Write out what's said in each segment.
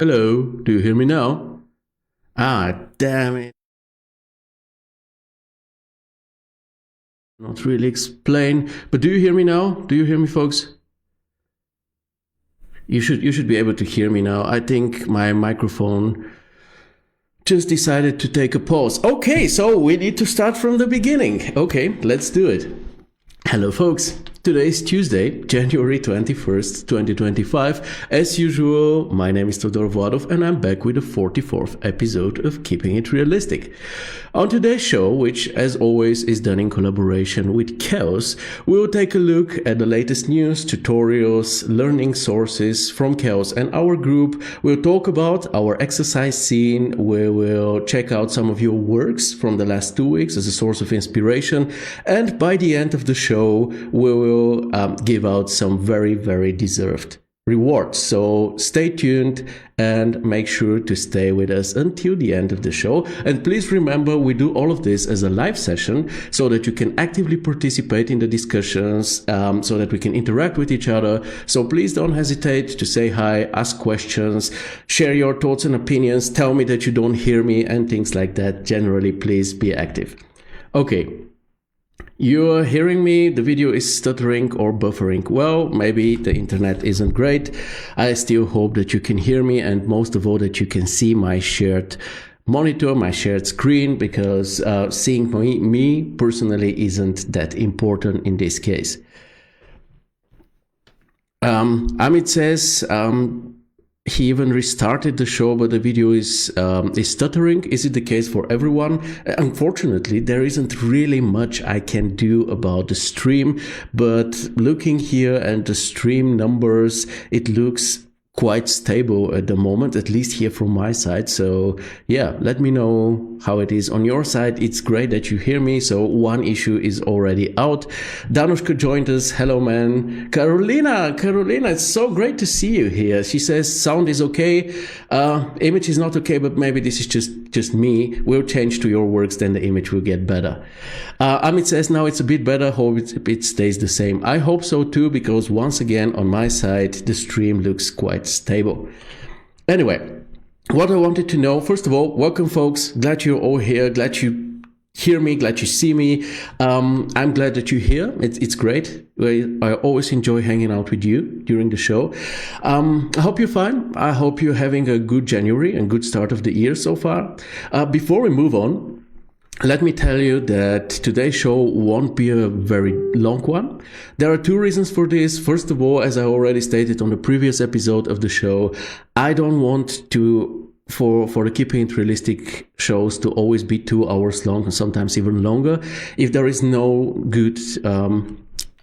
Hello, do you hear me now? Ah, damn it. Not really explain, but do you hear me now? Do you hear me, folks? You should be able to hear me now. I think my microphone just decided to take a pause. Okay, so we need to start from the beginning. Okay, let's do it. Hello, folks. Today is Tuesday, January 21st, 2025. As usual, my name is Todor Vladov and I'm back with the 44th episode of Keeping It Realistic. On today's show, which as always is done in collaboration with Chaos, we'll take a look at the latest news, tutorials, learning sources from Chaos and our group. We'll talk about our exercise scene. We will check out some of your works from the last 2 weeks as a source of inspiration. And by the end of the show, we will give out some very, very deserved rewards. So stay tuned and make sure to stay with us until the end of the show. And please remember, we do all of this as a live session so that you can actively participate in the discussions, so that we can interact with each other. So please don't hesitate to say hi, ask questions, share your thoughts and opinions, tell me that you don't hear me and things like that. Generally, please be active. Okay. You're hearing me, the video is stuttering or buffering. Well, maybe the internet isn't great. I still hope that you can hear me and most of all that you can see my shared monitor, my shared screen, because seeing me personally isn't that important in this case. Amit says, he even restarted the show, but the video is stuttering. Is it the case for everyone? Unfortunately, there isn't really much I can do about the stream, but looking here at the stream numbers, it looks quite stable at the moment, at least here from my side. So yeah, let me know how it is on your side. It's great that you hear me. So one issue is already out. Danushka joined us. Hello, man. Carolina, it's so great to see you here. She says sound is okay. Image is not okay, but maybe this is just me. We'll change to your works, then the image will get better. Amit says now it's a bit better. Hope it stays the same. I hope so too, because once again on my side the stream looks quite stable. Anyway, what I wanted to know, first of all, welcome folks. Glad you're all here. Glad you hear me. Glad you see me. I'm glad that you're here. It's great. I always enjoy hanging out with you during the show. I hope you're fine. I hope you're having a good January and good start of the year so far. Before we move on, let me tell you that today's show won't be a very long one. There are two reasons for this. First of all, as I already stated on the previous episode of the show, I don't want to for the Keeping It Realistic shows to always be 2 hours long and sometimes even longer if there is no good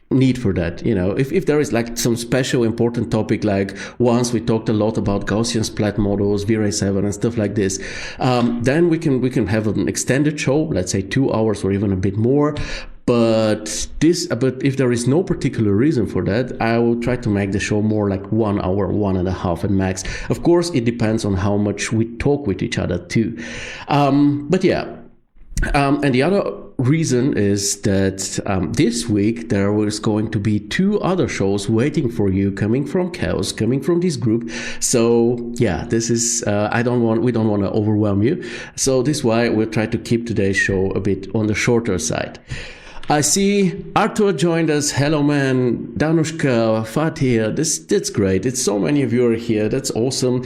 need for that. If there is like some special important topic, like once we talked a lot about Gaussian splat models, V-Ray 7 and stuff like this, then we can have an extended show, let's say 2 hours or even a bit more. But if there is no particular reason for that, I will try to make the show more like 1 hour, 1.5 at max. Of course, it depends on how much we talk with each other too. But yeah. And the other reason is that this week there was going to be 2 other shows waiting for you, coming from Chaos, coming from this group. So yeah, this is we don't want to overwhelm you. So this is why we'll try to keep today's show a bit on the shorter side. I see Arthur joined us. Hello, man. Danushka, Fatih, that's great. It's so many of you are here. That's awesome.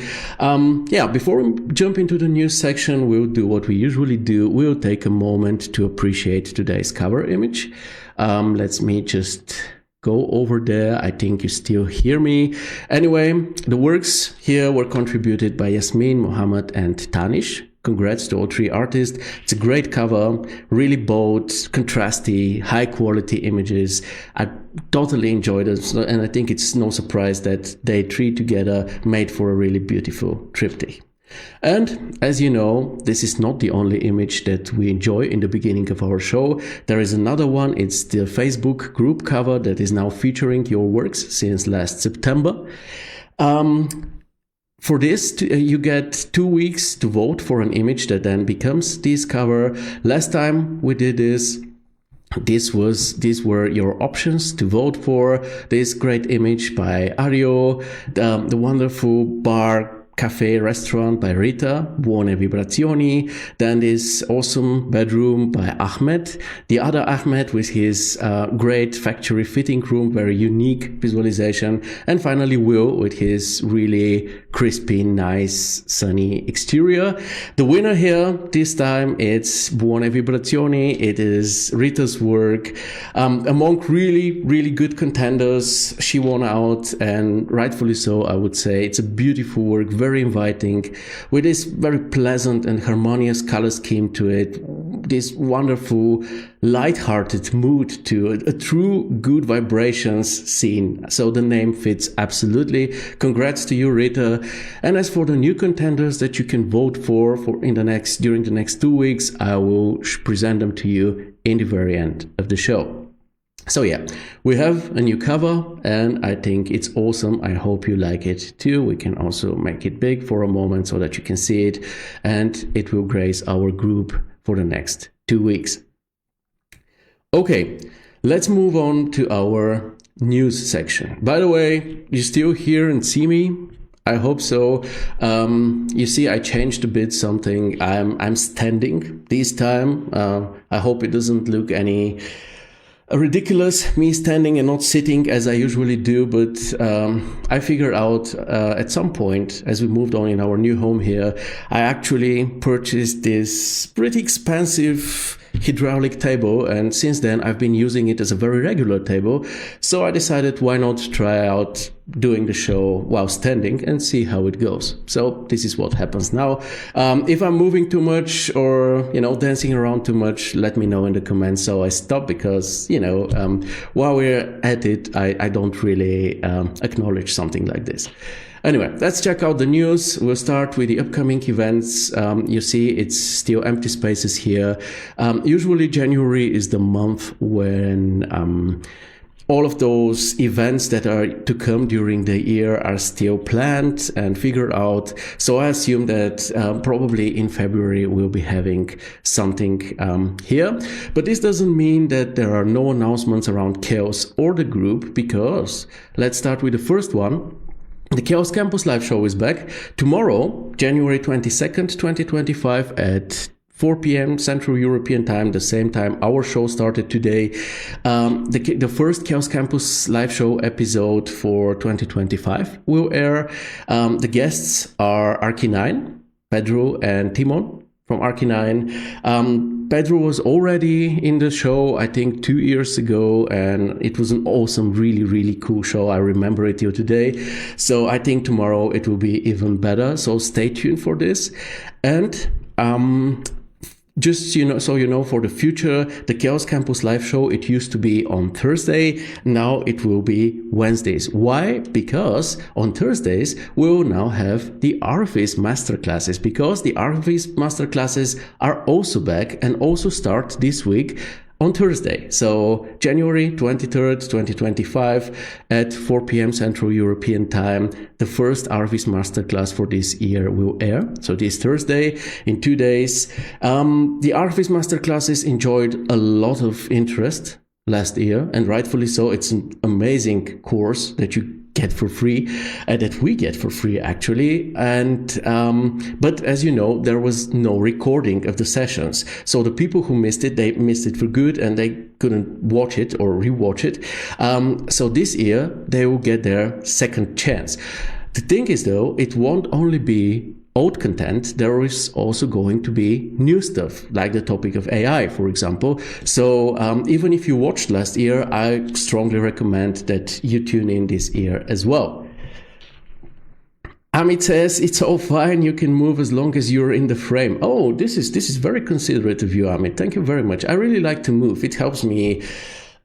Yeah, before we jump into the news section, we'll do what we usually do. We'll take a moment to appreciate today's cover image. Let me just go over there. I think you still hear me. Anyway, the works here were contributed by Yasmine, Mohammad, and Thanish. Congrats to all 3 artists. It's a great cover, really bold, contrasty, high quality images. I totally enjoyed it, and I think it's no surprise that they 3 together made for a really beautiful triptych. And as you know, this is not the only image that we enjoy in the beginning of our show. There is another one. It's the Facebook group cover that is now featuring your works since last September. For this, you get 2 weeks to vote for an image that then becomes this cover. Last time we did this, these were your options to vote for. This great image by Ario, the wonderful bar cafe restaurant by Rita, Buone Vibrazioni. Then this awesome bedroom by Ahmed, the other Ahmed with his great factory fitting room, very unique visualization. And finally Will with his really crispy, nice, sunny exterior. The winner here this time, it's Buone Vibrazioni. It is Rita's work. Among really, really good contenders, she won out, and rightfully so, I would say. It's a beautiful work, very inviting, with this very pleasant and harmonious color scheme to it, this wonderful light-hearted mood to it, a true good vibrations scene. So the name fits absolutely. Congrats to you, Rita. And as for the new contenders that you can vote for during the next 2 weeks, I will present them to you in the very end of the show. So yeah, we have a new cover and I think it's awesome. I hope you like it too. We can also make it big for a moment so that you can see it, and it will grace our group for the next 2 weeks. Okay, let's move on to our news section. By the way, you still hear and see me? I hope so. You see, I changed a bit something. I'm standing this time. I hope it doesn't look any ridiculous, me standing and not sitting as I usually do, but I figured out at some point as we moved on in our new home here, I actually purchased this pretty expensive hydraulic table, and since then I've been using it as a very regular table. So I decided, why not try out doing the show while standing and see how it goes. So this is what happens now. If I'm moving too much or dancing around too much, let me know in the comments so I stop, because while we're at it, I don't really acknowledge something like this. Anyway, let's check out the news. We'll start with the upcoming events. You see, it's still empty spaces here. Usually January is the month when all of those events that are to come during the year are still planned and figured out. So I assume that probably in February we'll be having something here. But this doesn't mean that there are no announcements around Chaos or the group, because let's start with the first one. The Chaos Campus live show is back tomorrow, January 22nd, 2025 at 4 p.m. Central European Time, the same time our show started today. The first Chaos Campus live show episode for 2025 will air. The guests are Arky9, Pedro and Timon from Arky9. Pedro was already in the show, I think 2 years ago, and it was an awesome, really, really cool show. I remember it till today. So I think tomorrow it will be even better. So stay tuned for this. And just for the future, the Chaos Campus live show, it used to be on Thursday. Now it will be Wednesdays. Why? Because on Thursdays we will now have the RFIS masterclasses, because the RFIS masterclasses are also back and also start this week on Thursday. So January 23rd, 2025 at 4 p.m. Central European Time, the first RFIS masterclass for this year will air. So this Thursday, in 2 days. The RFIS masterclasses enjoyed a lot of interest last year, and rightfully so. It's an amazing course that you get for free, that we get for free actually. And but as you know, there was no recording of the sessions, so the people who missed it, they missed it for good and they couldn't watch it or rewatch it. So this year they will get their second chance. The thing is though, it won't only be old content, there is also going to be new stuff, like the topic of AI, for example. So even if you watched last year, I strongly recommend that you tune in this year as well. Amit says, it's all fine, you can move as long as you're in the frame. Oh, this is very considerate of you, Amit. Thank you very much. I really like to move. It helps me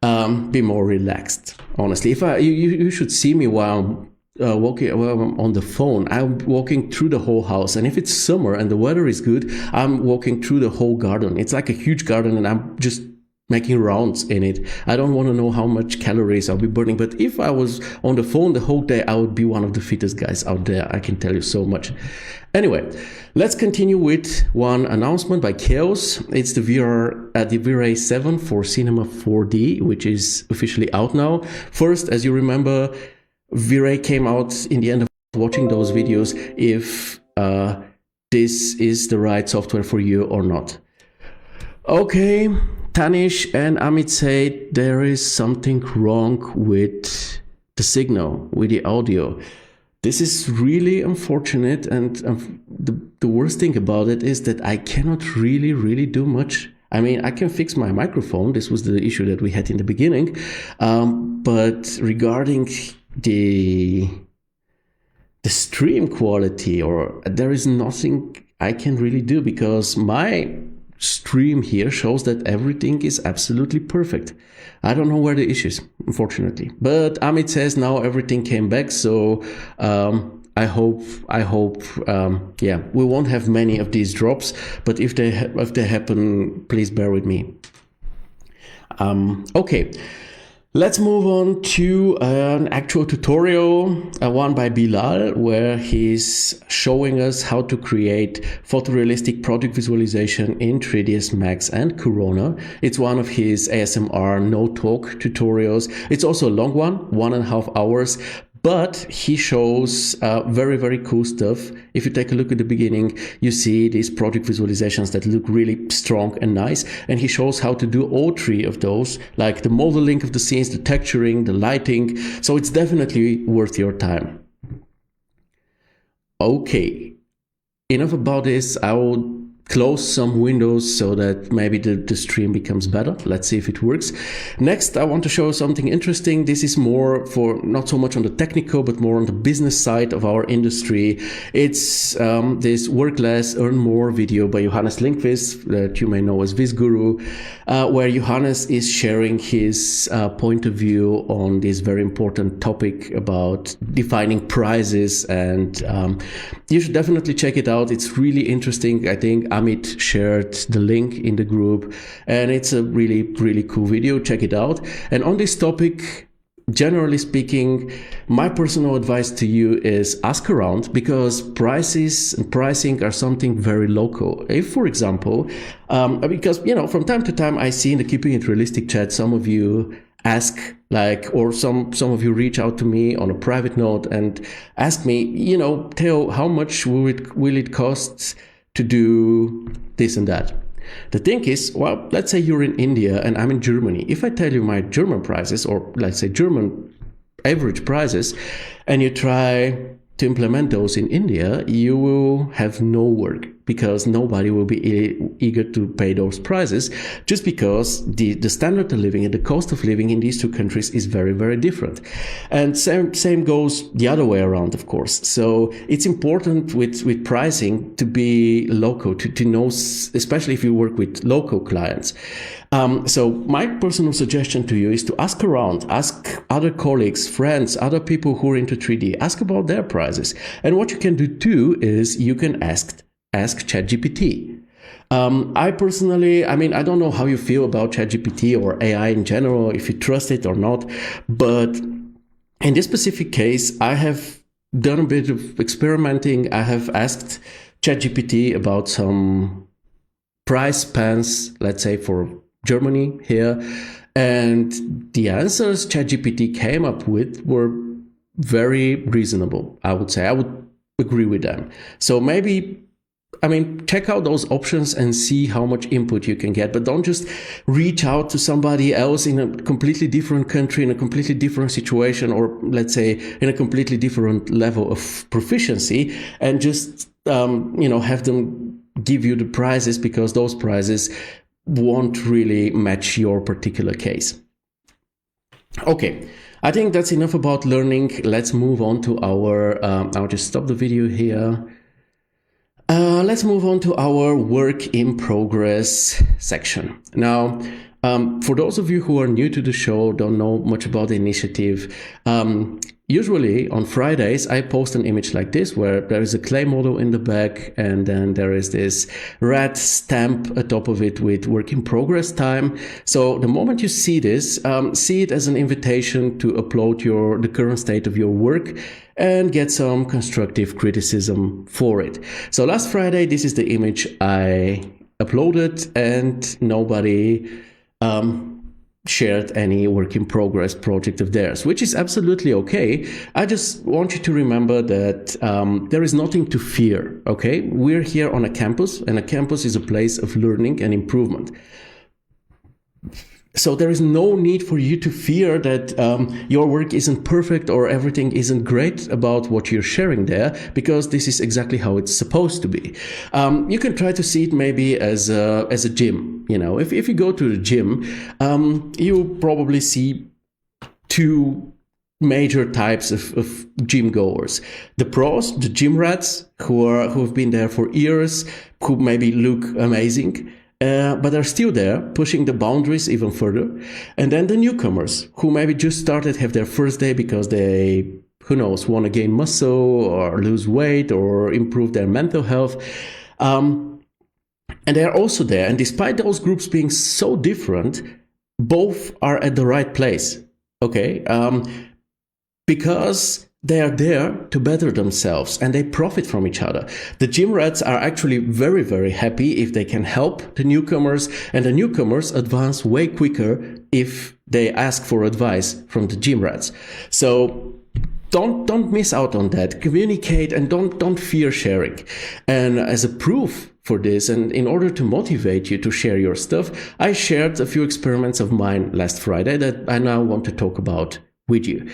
be more relaxed, honestly. If you should see me while walking on the phone. I'm walking through the whole house, and if it's summer and the weather is good, I'm walking through the whole garden. It's like a huge garden and I'm just making rounds in it. I don't want to know how much calories I'll be burning, but if I was on the phone the whole day, I would be one of the fittest guys out there. I can tell you so much. Anyway, let's continue with one announcement by Chaos. It's the V-Ray 7 for Cinema 4D, which is officially out now. First, as you remember, V-Ray came out in the end of watching those videos if this is the right software for you or not. Okay, Thanish and Amit say there is something wrong with the signal, with the audio. This is really unfortunate, and the worst thing about it is that I cannot really do much. I mean, I can fix my microphone. This was the issue that we had in the beginning. But regarding the stream quality, or there is nothing I can really do, because my stream here shows that everything is absolutely perfect. I don't know where the issue is, unfortunately. But Amit says now everything came back, so I hope, yeah, we won't have many of these drops. But if they happen, please bear with me. Okay. Let's move on to an actual tutorial, one by Bilal, where he's showing us how to create photorealistic product visualization in 3ds Max and Corona. It's one of his ASMR no talk tutorials. It's also a long one, 1.5 hours. But he shows very cool stuff. If you take a look at the beginning, you see these project visualizations that look really strong and nice. And he shows how to do all three of those, like the modeling of the scenes, the texturing, the lighting. So it's definitely worth your time. Okay, enough about this. I will close some windows so that maybe the stream becomes better. Let's see if it works. Next, I want to show something interesting. This is more for not so much on the technical, but more on the business side of our industry. It's this Work Less, Earn More video by Johannes Lindqvist, that you may know as VizGuru, where Johannes is sharing his point of view on this very important topic about defining prices. And you should definitely check it out. It's really interesting. I think Amit shared the link in the group, and it's a really cool video. Check it out. And on this topic, generally speaking, my personal advice to you is ask around, because prices and pricing are something very local. If, for example, because, you know, from time to time I see in the Keeping It Realistic chat, some of you ask, like, or some of you reach out to me on a private note and ask me, you know, Theo, how much will it cost to do this and that? The thing is, well, let's say you're in India and I'm in Germany. If I tell you my German prices, or let's say German average prices, and you try to implement those in India, you will have no work, because nobody will be eager to pay those prices, just because the standard of living and the cost of living in these two countries is very different. And same goes the other way around, of course. So it's important with pricing to be local, to know, especially if you work with local clients. So my personal suggestion to you is to ask around, ask other colleagues, friends, other people who are into 3D, ask about their prices. And what you can do too is you can ask ChatGPT. I personally, I mean, I don't know how you feel about ChatGPT or AI in general, if you trust it or not, but in this specific case, I have done a bit of experimenting. I have asked ChatGPT about some price spans, let's say for Germany here, and the answers ChatGPT came up with were very reasonable, I would say. I would agree with them. So maybe, I mean, check out those options and see how much input you can get, but don't just reach out to somebody else in a completely different country, in a completely different situation, or let's say in a completely different level of proficiency, and just, you know, have them give you the prices, because those prices won't really match your particular case. Okay, I think that's enough about learning. Let's move on to our, I'll just stop the video here. Let's move on to our work in progress section. Now, for those of you who are new to the show, don't know much about the initiative, usually on Fridays, I post an image like this, where there is a clay model in the back, and then there is this red stamp atop of it with work in progress time. So the moment you see this, see it as an invitation to upload the current state of your work and get some constructive criticism for it. So last Friday, this is the image I uploaded, and nobody shared any work in progress project of theirs, which is absolutely okay. I just want you to remember that there is nothing to fear, okay? We're here on a campus, and a campus is a place of learning and improvement. So there is no need for you to fear that your work isn't perfect or everything isn't great about what you're sharing there, because this is exactly how it's supposed to be. You can try to see it maybe as a gym. You know, if you go to the gym, you probably see two major types of gym goers. The pros, the gym rats, who've been there for years, who maybe look amazing, but are still there, pushing the boundaries even further. And then the newcomers, who maybe just started, have their first day because they, who knows, want to gain muscle or lose weight or improve their mental health. And they're also there. And despite those groups being so different, both are at the right place, okay? Because they are there to better themselves and they profit from each other. The gym rats are actually very, very happy if they can help the newcomers, and the newcomers advance way quicker if they ask for advice from the gym rats. So don't miss out on that. Communicate and don't fear sharing. And as a proof for this, and in order to motivate you to share your stuff, I shared a few experiments of mine last Friday that I now want to talk about with you.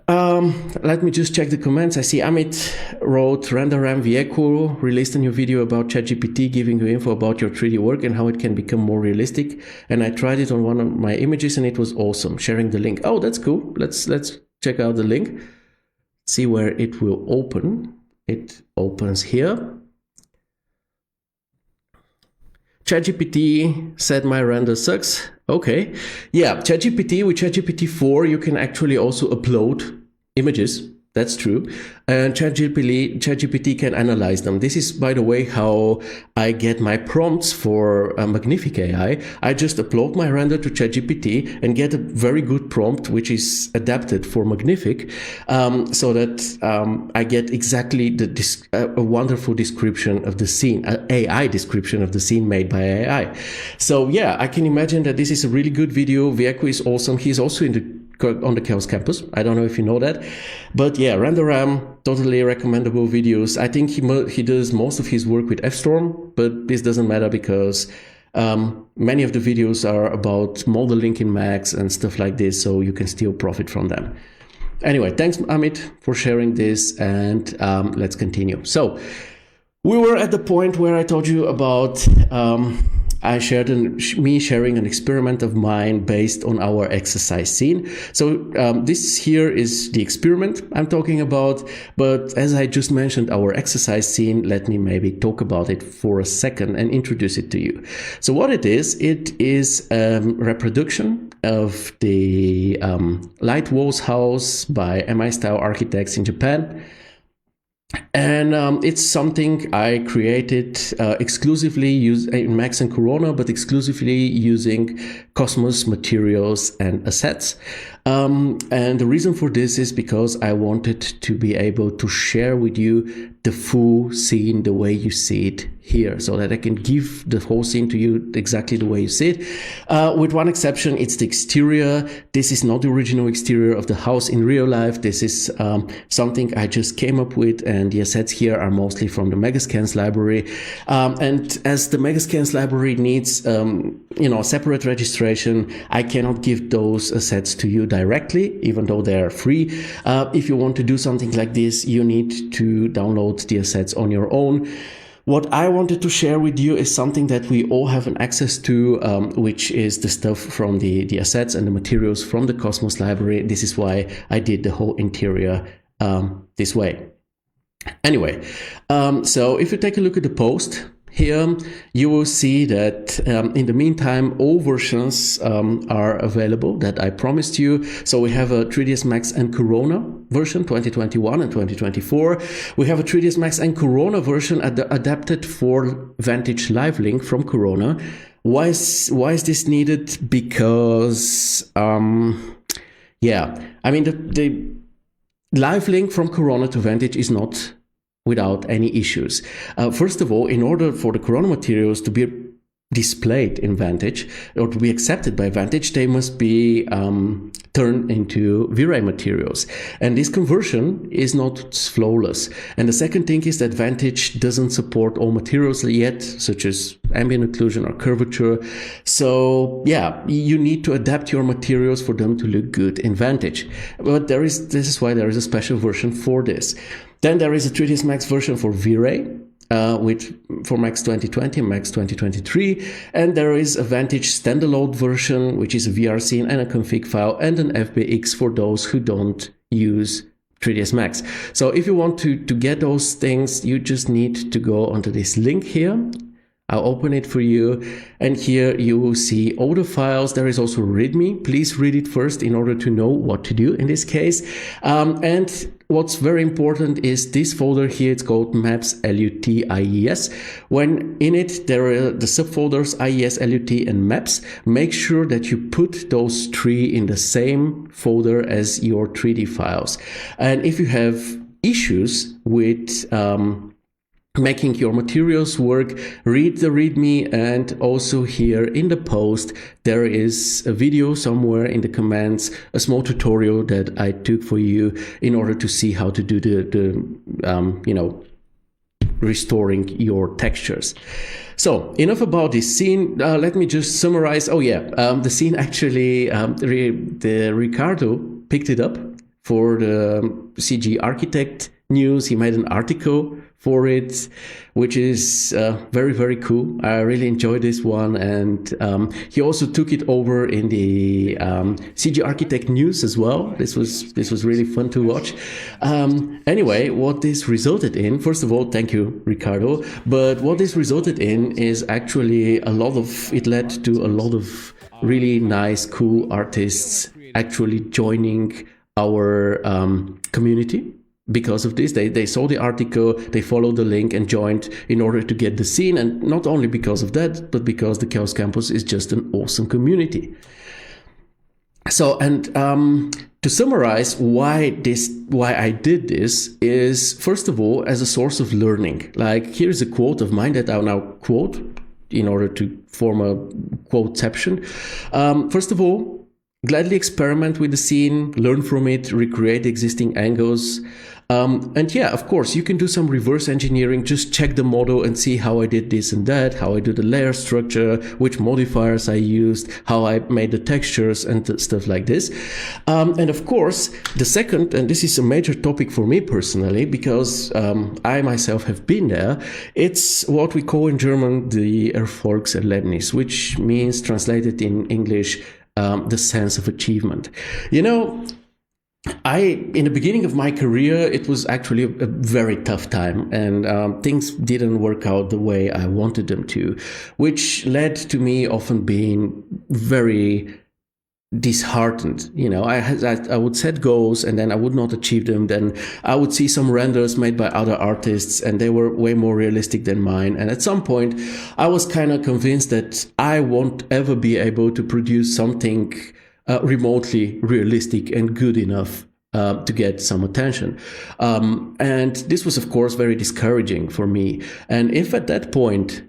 Let me just check the comments. I see Amit wrote, RenderRAM Vieku released a new video about ChatGPT giving you info about your 3D work and how it can become more realistic. And I tried it on one of my images and it was awesome. Sharing the link. Oh, that's cool. Let's check out the link. See where it will open. It opens here. ChatGPT said my render sucks. Okay. Yeah, ChatGPT, with ChatGPT 4, you can actually also upload images. That's true. And ChatGPT can analyze them. This is, by the way, how I get my prompts for Magnific AI. I just upload my render to ChatGPT and get a very good prompt, which is adapted for Magnific, so that I get exactly a wonderful description of the scene, an AI description of the scene made by AI. So yeah, I can imagine that this is a really good video. Vieku is awesome. He's also on the Chaos Campus. I don't know if you know that, but yeah, RenderRAM, totally recommendable videos. I think he does most of his work with FStorm, but this doesn't matter because many of the videos are about modeling in Max and stuff like this, so you can still profit from them. Anyway, thanks Amit for sharing this, and let's continue. So we were at the point where I told you about I shared me sharing an experiment of mine based on our exercise scene. So this here is the experiment I'm talking about, but as I just mentioned our exercise scene, let me maybe talk about it for a second and introduce it to you. So what it is a reproduction of the Light Walls house by MI-style architects in Japan. And it's something I created exclusively in Max and Corona, but exclusively using Cosmos materials and assets. And the reason for this is because I wanted to be able to share with you the full scene the way you see it here, so that I can give the whole scene to you exactly the way you see it. With one exception, it's the exterior. This is not the original exterior of the house in real life. This is something I just came up with, and the assets here are mostly from the Megascans library. And as the Megascans library needs separate registration, I cannot give those assets to you directly, even though they are free. If you want to do something like this, you need to download the assets on your own. What I wanted to share with you is something that we all have an access to, which is the stuff from the assets and the materials from the Cosmos library. This is why I did the whole interior this way. Anyway, so if you take a look at the post, here you will see that in the meantime all versions are available that I promised you. So we have a 3ds Max and Corona version 2021 and 2024. We have a 3ds Max and Corona version adapted for Vantage Live Link from Corona. Why is this needed? Because yeah, I mean the Live Link from Corona to Vantage is not without any issues. First of all, in order for the Corona materials to be displayed in Vantage or to be accepted by Vantage, they must be turned into V-Ray materials. And this conversion is not flawless. And the second thing is that Vantage doesn't support all materials yet, such as ambient occlusion or curvature. So yeah, you need to adapt your materials for them to look good in Vantage. But this is why there is a special version for this. Then there is a 3ds Max version for V-Ray, for Max 2020 and Max 2023, and there is a Vantage standalone version, which is a VR scene and a config file and an FBX for those who don't use 3ds Max. So if you want to get those things, you just need to go onto this link here. I'll open it for you, and here you will see all the files. There is also README. Please read it first in order to know what to do in this case. And what's very important is this folder here. It's called Maps LUT IES. When in it there are the subfolders IES, LUT, and Maps. Make sure that you put those three in the same folder as your 3D files. And if you have issues with making your materials work, read the README, and also here in the post there is a video somewhere in the comments, a small tutorial that I took for you in order to see how to do the restoring your textures. So enough about this scene. Let me just summarize. Oh yeah, the scene actually, Ricardo picked it up for the CG Architect news. He made an article for it, which is very, very cool. I really enjoyed this one, and he also took it over in the CG Architect news as well. This was really fun to watch. Anyway, what this resulted in, first of all, thank you, Ricardo, but what this resulted in is actually it led to a lot of really nice, cool artists actually joining our community. Because of this, they saw the article, they followed the link and joined in order to get the scene. And not only because of that, but because the Chaos Campus is just an awesome community. So, and to summarize why I did this is, first of all, as a source of learning. Like, here's a quote of mine that I'll now quote in order to form a quoteception. First of all, gladly experiment with the scene, learn from it, recreate existing angles. And yeah, of course, you can do some reverse engineering, just check the model and see how I did this and that, how I do the layer structure, which modifiers I used, how I made the textures and stuff like this. And of course, the second, and this is a major topic for me personally, because I myself have been there, it's what we call in German the Erfolgserlebnis, which means, translated in English, the sense of achievement. You know, in the beginning of my career, it was actually a very tough time, and things didn't work out the way I wanted them to, which led to me often being very disheartened. You know, I would set goals and then I would not achieve them. Then I would see some renders made by other artists and they were way more realistic than mine. And at some point I was kind of convinced that I won't ever be able to produce something remotely realistic and good enough to get some attention. And this was, of course, very discouraging for me. And if at that point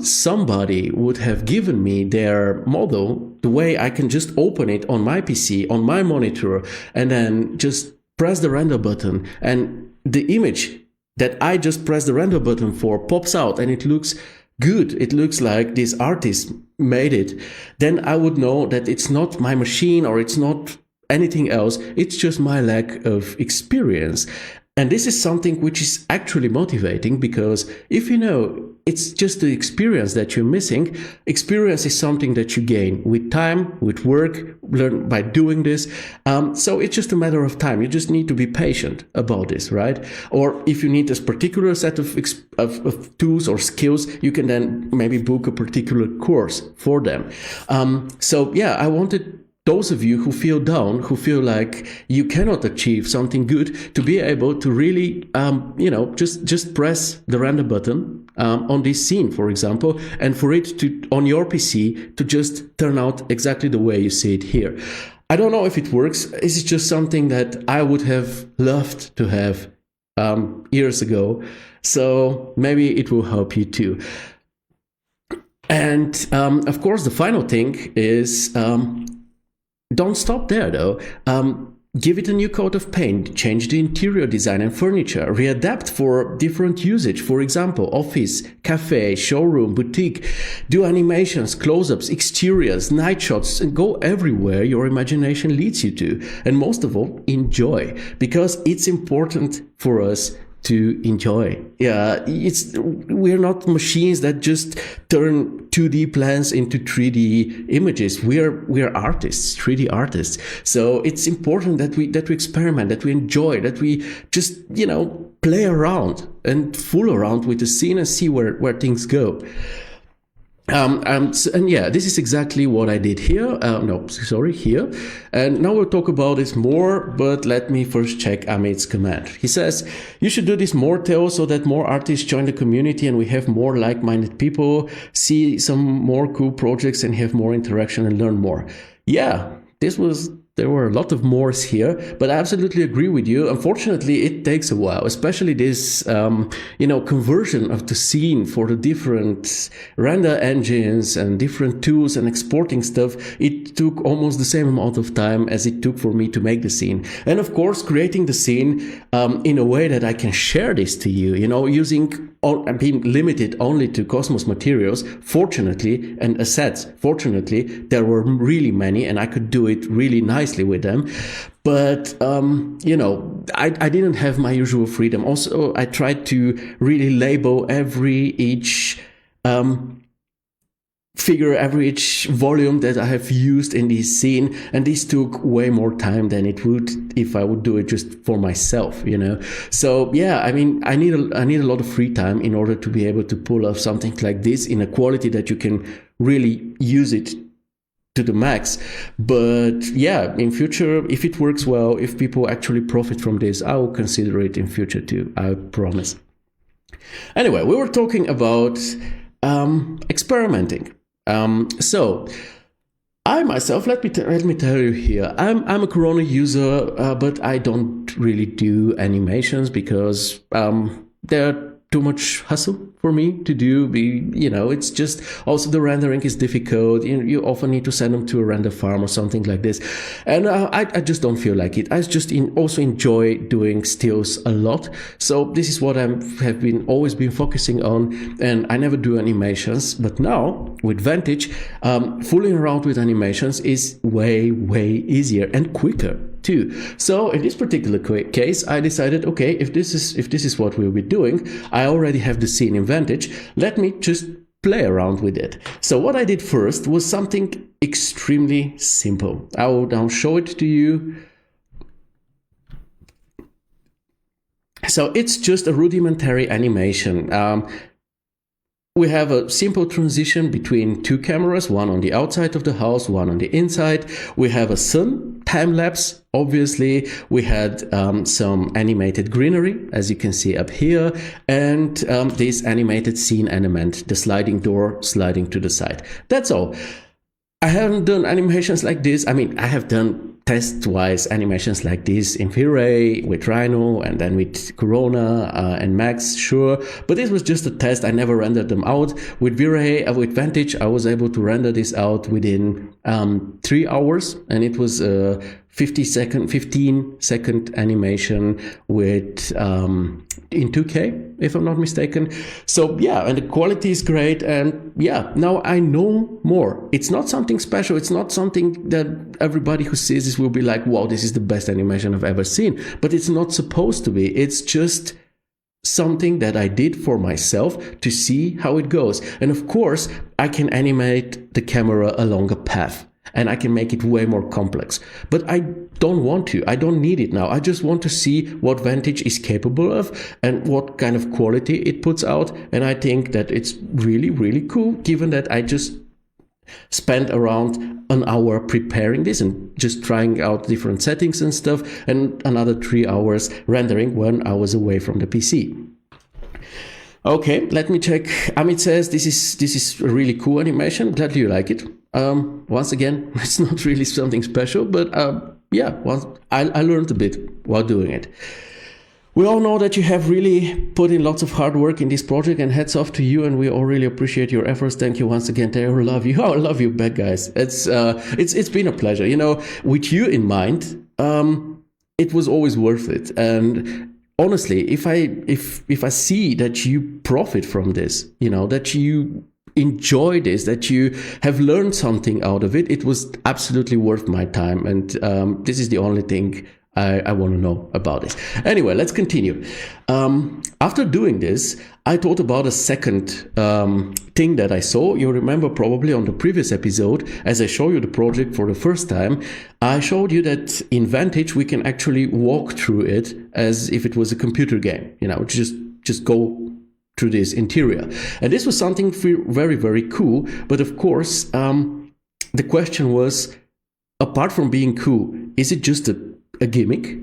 somebody would have given me their model, the way I can just open it on my PC, on my monitor, and then just press the render button, and the image that I just pressed the render button for pops out and it looks good, it looks like this artist made it, then I would know that it's not my machine or it's not anything else, it's just my lack of experience. And this is something which is actually motivating, because if you know it's just the experience that you're missing, experience is something that you gain with time, with work, learn by doing this. So it's just a matter of time. You just need to be patient about this, right? Or if you need this particular set of tools or skills, you can then maybe book a particular course for them. So yeah, I wanted those of you who feel down, who feel like you cannot achieve something good, to be able to really, just press the render button on this scene, for example, and for it to, on your PC, to just turn out exactly the way you see it here. I don't know if it works. This is just something that I would have loved to have years ago. So maybe it will help you too. And of course, the final thing is don't stop there though. Give it a new coat of paint, change the interior design and furniture, readapt for different usage. For example, office, cafe, showroom, boutique. Do animations, close-ups, exteriors, night shots, and go everywhere your imagination leads you to. And most of all, enjoy, because it's important for us to enjoy. Yeah, we're not machines that just turn 2D plans into 3D images. We're artists, 3D artists. So it's important that we experiment, that we enjoy, that we just play around and fool around with the scene and see where things go. And yeah, this is exactly what I did here. Here. And now we'll talk about this more, but let me first check Amit's command. He says, you should do this more, Theo, so that more artists join the community and we have more like-minded people, see some more cool projects and have more interaction and learn more. Yeah, there were a lot of mores here, but I absolutely agree with you. Unfortunately, it takes a while, especially this, conversion of the scene for the different render engines and different tools and exporting stuff. It took almost the same amount of time as it took for me to make the scene. And of course, creating the scene in a way that I can share this to you, being limited only to Cosmos materials, fortunately, and assets. Fortunately, there were really many and I could do it really nicely with them. But, I didn't have my usual freedom. Also, I tried to really label each volume that I have used in this scene, and this took way more time than it would if I would do it just for myself, So yeah, I need a lot of free time in order to be able to pull off something like this in a quality that you can really use it to the max. But yeah, in future, if it works well, if people actually profit from this, I will consider it in future too, I promise. Anyway, we were talking about experimenting. So I myself, let me tell you here, I'm a Corona user, but I don't really do animations because they're too much hassle for me to do. It's just also the rendering is difficult. You often need to send them to a render farm or something like this, and I just don't feel like it. I just also enjoy doing stills a lot, so this is what I have always been focusing on, and I never do animations. But now with Vantage, fooling around with animations is way easier and quicker too. So in this particular case, I decided, okay, if this is what we'll be doing, I already have the scene in Vantage, let me just play around with it. So what I did first was something extremely simple. I will now show it to you. So it's just a rudimentary animation. We have a simple transition between two cameras, one on the outside of the house, one on the inside. We have a sun time-lapse, obviously. We had some animated greenery, as you can see up here, and this animated scene element, the sliding door sliding to the side. That's all. I haven't done animations like this. I have done test-wise animations like this in V-Ray, with Rhino, and then with Corona and Max, sure. But this was just a test. I never rendered them out. With V-Ray, with Vantage, I was able to render this out within 3 hours, and it was a 15-second animation with in 2K, if I'm not mistaken. So yeah, and the quality is great, and yeah, now I know more. It's not something special. It's not something that everybody who sees this will be like, wow, this is the best animation I've ever seen. But it's not supposed to be. It's just something that I did for myself to see how it goes. And of course, I can animate the camera along a path, and I can make it way more complex. But I don't want to. I don't need it now. I just want to see what Vantage is capable of and what kind of quality it puts out. And I think that it's really cool, given that I just spent around an hour preparing this and just trying out different settings and stuff, and another 3 hours rendering when I was away from the PC. Okay, let me check. Amit says this is a really cool animation. Glad you like it. Once again, it's not really something special, but yeah, I learned a bit while doing it. We all know that you have really put in lots of hard work in this project, and hats off to you, and we all really appreciate your efforts. Thank you once again. Taylor, love you. I love you back, guys. It's been a pleasure. You know, with you in mind, it was always worth it. And honestly, if I see that you profit from this, you know, that you enjoy this, that you have learned something out of it, it was absolutely worth my time. And this is the only thing I want to know about it. Anyway, let's continue. After doing this, I thought about a second thing that I saw. You remember probably on the previous episode, as I showed you the project for the first time, I showed you that in Vantage we can actually walk through it as if it was a computer game. You know, just go through this interior. And this was something very, very cool. But of course, the question was, apart from being cool, is it just a gimmick,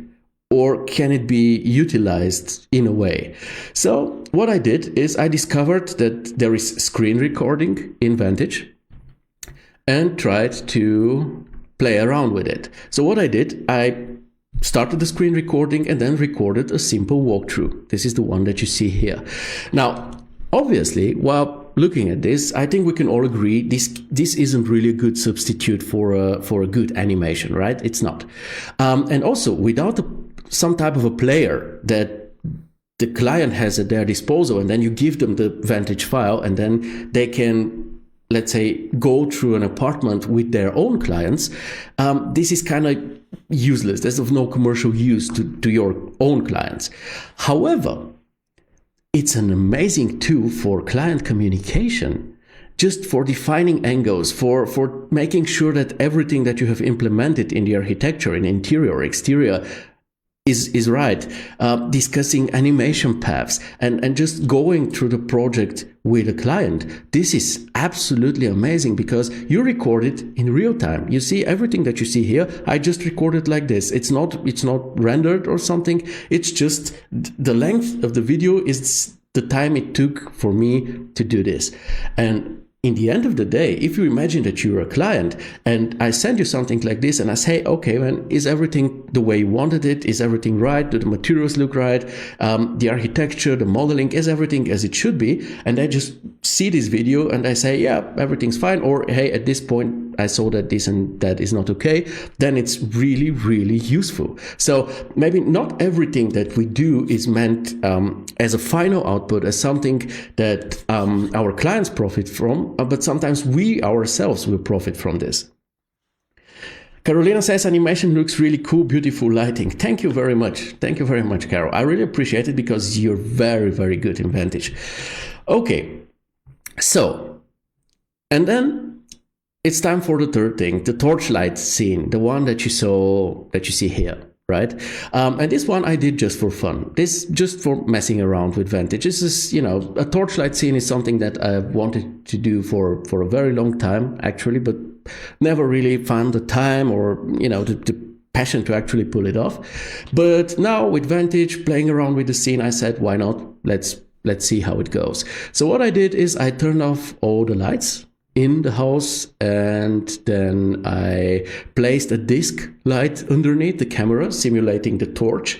or can it be utilized in a way? So what I did is I discovered that there is screen recording in Vantage and tried to play around with it. So what I did, I started the screen recording and then recorded a simple walkthrough. This is the one that you see here. Now, obviously, while looking at this, I think we can all agree this isn't really a good substitute for a good animation, right? It's not. And also, without some type of a player that the client has at their disposal, and then you give them the Vantage file, and then they can, let's say, go through an apartment with their own clients, this is kind of useless. There's of no commercial use to your own clients. However, it's an amazing tool for client communication, just for defining angles, for making sure that everything that you have implemented in the architecture, in interior or exterior, is right, discussing animation paths and just going through the project with a client. This is absolutely amazing because you record it in real time. You see everything that you see here. I just recorded like this. It's not rendered or something. It's just the length of the video is the time it took for me to do this. And in the end of the day, if you imagine that you're a client and I send you something like this and I say, okay, man, is everything the way you wanted it? Is everything right? Do the materials look right? The architecture, the modeling, is everything as it should be? And I just see this video and I say, yeah, everything's fine. Or, hey, at this point, I saw that this and that is not okay. Then it's really, really useful. So maybe not everything that we do is meant as a final output, as something that our clients profit from, but sometimes we ourselves will profit from this. Carolina says, animation looks really cool, beautiful lighting. Thank you very much. Thank you very much, Carol. I really appreciate it because you're very, very good in Vantage. Okay, so, and then it's time for the third thing, the torchlight scene, the one that you see here, right? And this one I did just for fun. This just for messing around with Vantage. This is, you know, a torchlight scene is something that I wanted to do for a very long time, actually, but never really found the time or, you know, the passion to actually pull it off. But now with Vantage, playing around with the scene, I said, why not? Let's see how it goes. So what I did is I turned off all the lights in the house, and then I placed a disc light underneath the camera, simulating the torch,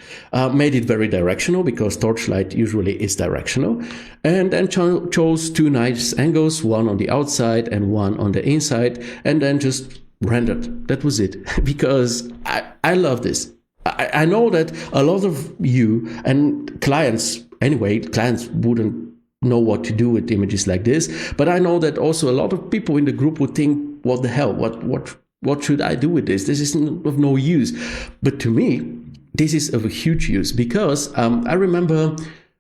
made it very directional because torchlight usually is directional, and then chose two nice angles, one on the outside and one on the inside, and then just rendered. That was it, because I love this. I know that a lot of you and clients, anyway, clients wouldn't know what to do with images like this, but I know that also a lot of people in the group would think, what the hell, what should I do with this? This is of no use. But to me, this is of a huge use, because I remember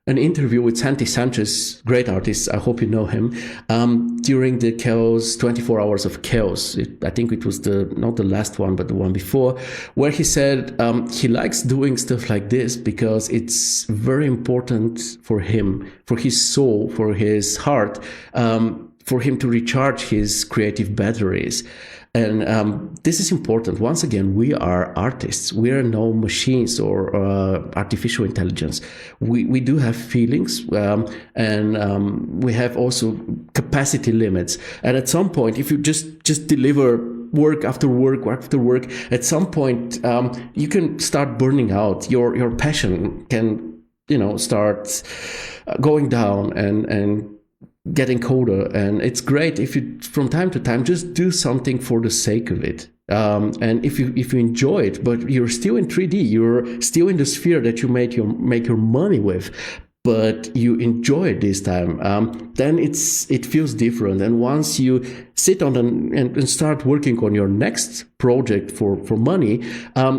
an interview with Santi Sanchez, great artist, I hope you know him, during the Chaos, 24 Hours of Chaos. I think it was not the last one, but the one before, where he said he likes doing stuff like this because it's very important for him, for his soul, for his heart, for him to recharge his creative batteries. And this is important. Once again, we are artists. We are no machines or artificial intelligence. We do have feelings, and we have also capacity limits. And at some point, if you just deliver work after work after work, at some point you can start burning out. Your passion can start going down and getting colder. And it's great if you, from time to time, just do something for the sake of it. And if you enjoy it, but you're still in 3D, you're still in the sphere that you make your money with, but you enjoy it this time, then it feels different. And once you sit on and start working on your next project for money,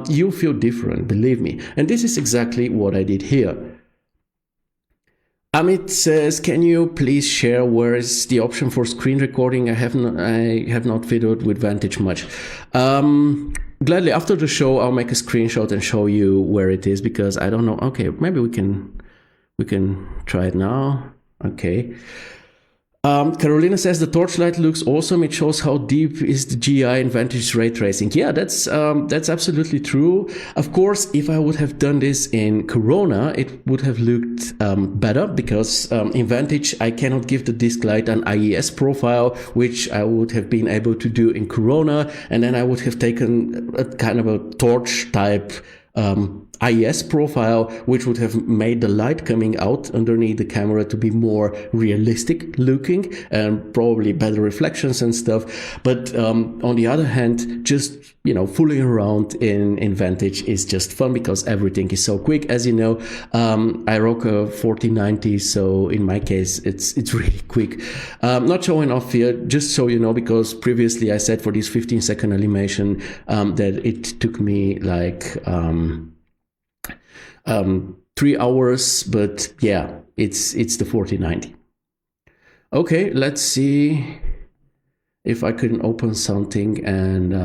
you feel different, believe me. And this is exactly what I did here. Amit says, can you please share where is the option for screen recording? I have not videoed with Vantage much. Gladly, after the show, I'll make a screenshot and show you where it is, because I don't know. Okay, maybe we can try it now. Okay. Carolina says the torchlight looks awesome. It shows how deep is the GI in Vantage ray tracing. Yeah, that's absolutely true. Of course, if I would have done this in Corona, it would have looked better, because in Vantage I cannot give the disc light an IES profile, which I would have been able to do in Corona, and then I would have taken a kind of a torch type IES profile, which would have made the light coming out underneath the camera to be more realistic looking and probably better reflections and stuff. But on the other hand, just fooling around in Vantage is just fun, because everything is so quick. As you know, I rock a 4090, so in my case it's really quick. Not showing off here, just so you know, because previously I said for this 15-second animation that it took me like 3 hours, but yeah, it's the 4090. Okay, let's see if I can open something, and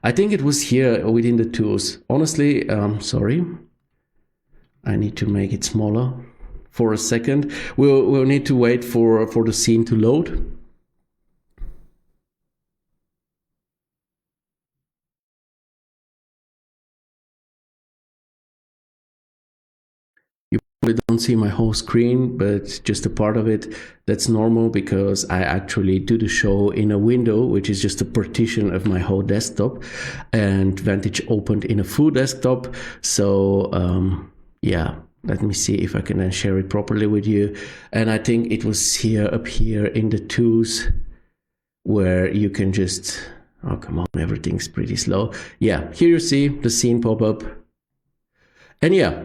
I think it was here within the tools. Honestly, sorry, I need to make it smaller for a second. We'll need to wait for the scene to load. You don't see my whole screen, but just a part of it. That's normal, because I actually do the show in a window, which is just a partition of my whole desktop, and Vantage opened in a full desktop. So yeah, let me see if I can then share it properly with you. And I think it was here, up here in the tools, where you can just, oh come on, everything's pretty slow. Yeah, here you see the scene pop up. And yeah,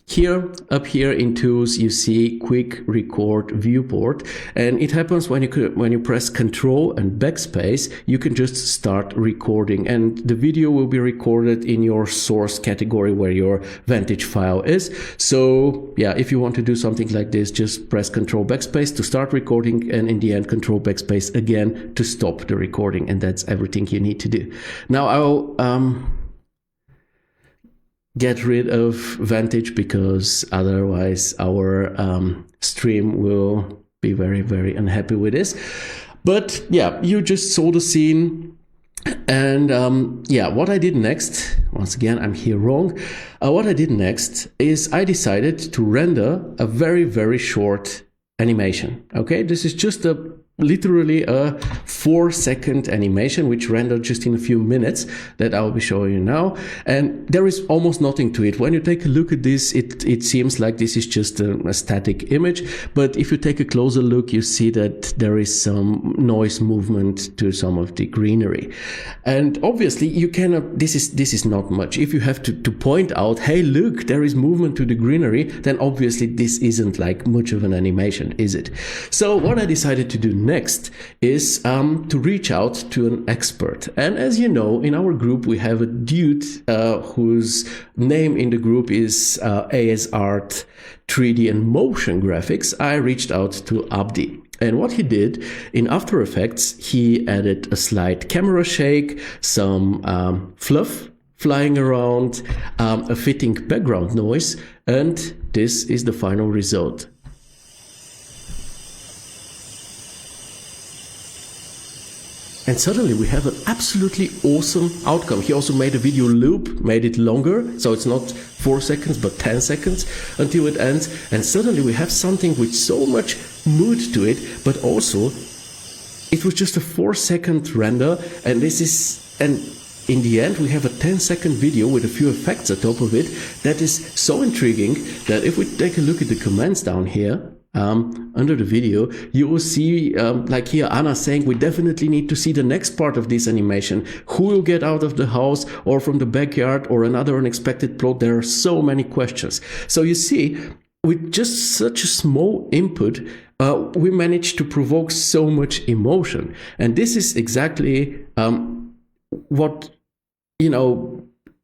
here, up here in tools, you see quick record viewport, and it happens when you press Control and backspace. You can just start recording, and the video will be recorded in your source category where your Vantage file is. So yeah, if you want to do something like this, just press Control backspace to start recording, and in the end Control backspace again to stop the recording, and that's everything you need to do. Now I'll get rid of Vantage, because otherwise our stream will be very, very unhappy with this. But yeah, you just saw the scene. And yeah, what I did next, once again, I'm here wrong. What I did next is I decided to render a very, very short animation. Okay, this is just literally a 4-second animation, which rendered just in a few minutes, that I'll be showing you now. And there is almost nothing to it. When you take a look at this, it seems like this is just a static image, but if you take a closer look, you see that there is some noise movement to some of the greenery. And obviously you cannot, this is not much. If you have to point out, hey look, there is movement to the greenery, then obviously this isn't like much of an animation, is it? So what I decided to do next is to reach out to an expert. And as you know, in our group we have a dude whose name in the group is AS Art 3D and Motion Graphics. I reached out to Abdi. And what he did in After Effects, he added a slight camera shake, some fluff flying around, a fitting background noise, and this is the final result. And suddenly we have an absolutely awesome outcome. He also made a video loop, made it longer, so it's not 4 seconds but 10 seconds until it ends. And suddenly we have something with so much mood to it, but also it was just a 4-second render, and in the end, we have a 10-second video with a few effects on top of it that is so intriguing that if we take a look at the comments down here, under the video, you will see, like here, Anna saying, we definitely need to see the next part of this animation. Who will get out of the house or from the backyard or another unexpected plot? There are so many questions. So you see, with just such a small input, we managed to provoke so much emotion. And this is exactly what,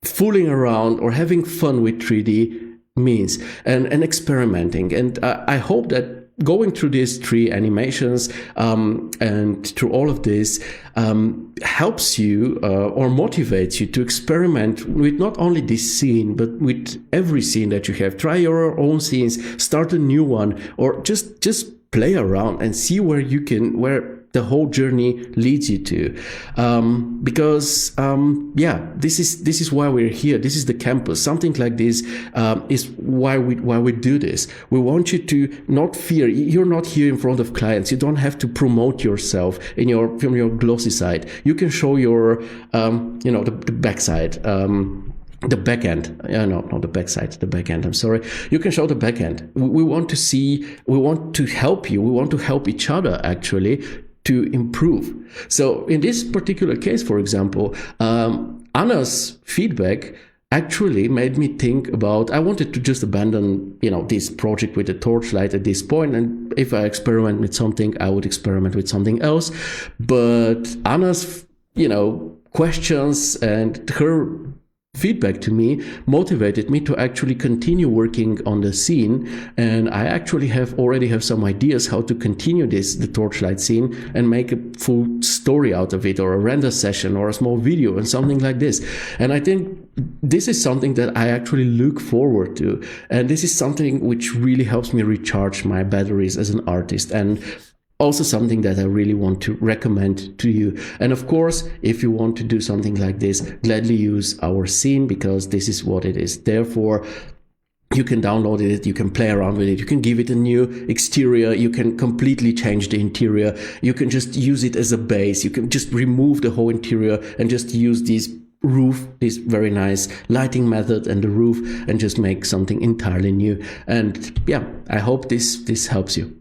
fooling around or having fun with 3D means, and experimenting. And I hope that going through these 3 animations and through all of this helps you or motivates you to experiment with not only this scene, but with every scene that you have. Try your own scenes, start a new one, or just play around and see where the whole journey leads you to, because this is why we're here. This is the campus. Something like this is why we do this. We want you to not fear. You're not here in front of clients. You don't have to promote yourself from your glossy side. You can show your the backside. The back end, not the backside, the back end, I'm sorry. You can show the back end. We want to help you. We want to help each other actually to improve. So in this particular case, for example, Anna's feedback actually made me think about, I wanted to just abandon, this project with the torchlight at this point. And if I experiment with something, I would experiment with something else. But Anna's, questions and her feedback to me motivated me to actually continue working on the scene, and I actually already have some ideas how to continue the torchlight scene and make a full story out of it, or a render session, or a small video and something like this. And I think this is something that I actually look forward to, and this is something which really helps me recharge my batteries as an artist, and also something that I really want to recommend to you. And of course, if you want to do something like this, gladly use our scene, because this is what it is. Therefore, you can download it, you can play around with it, you can give it a new exterior, you can completely change the interior, you can just use it as a base, you can just remove the whole interior and just use this very nice lighting method and the roof, and just make something entirely new. And yeah, I hope this helps you.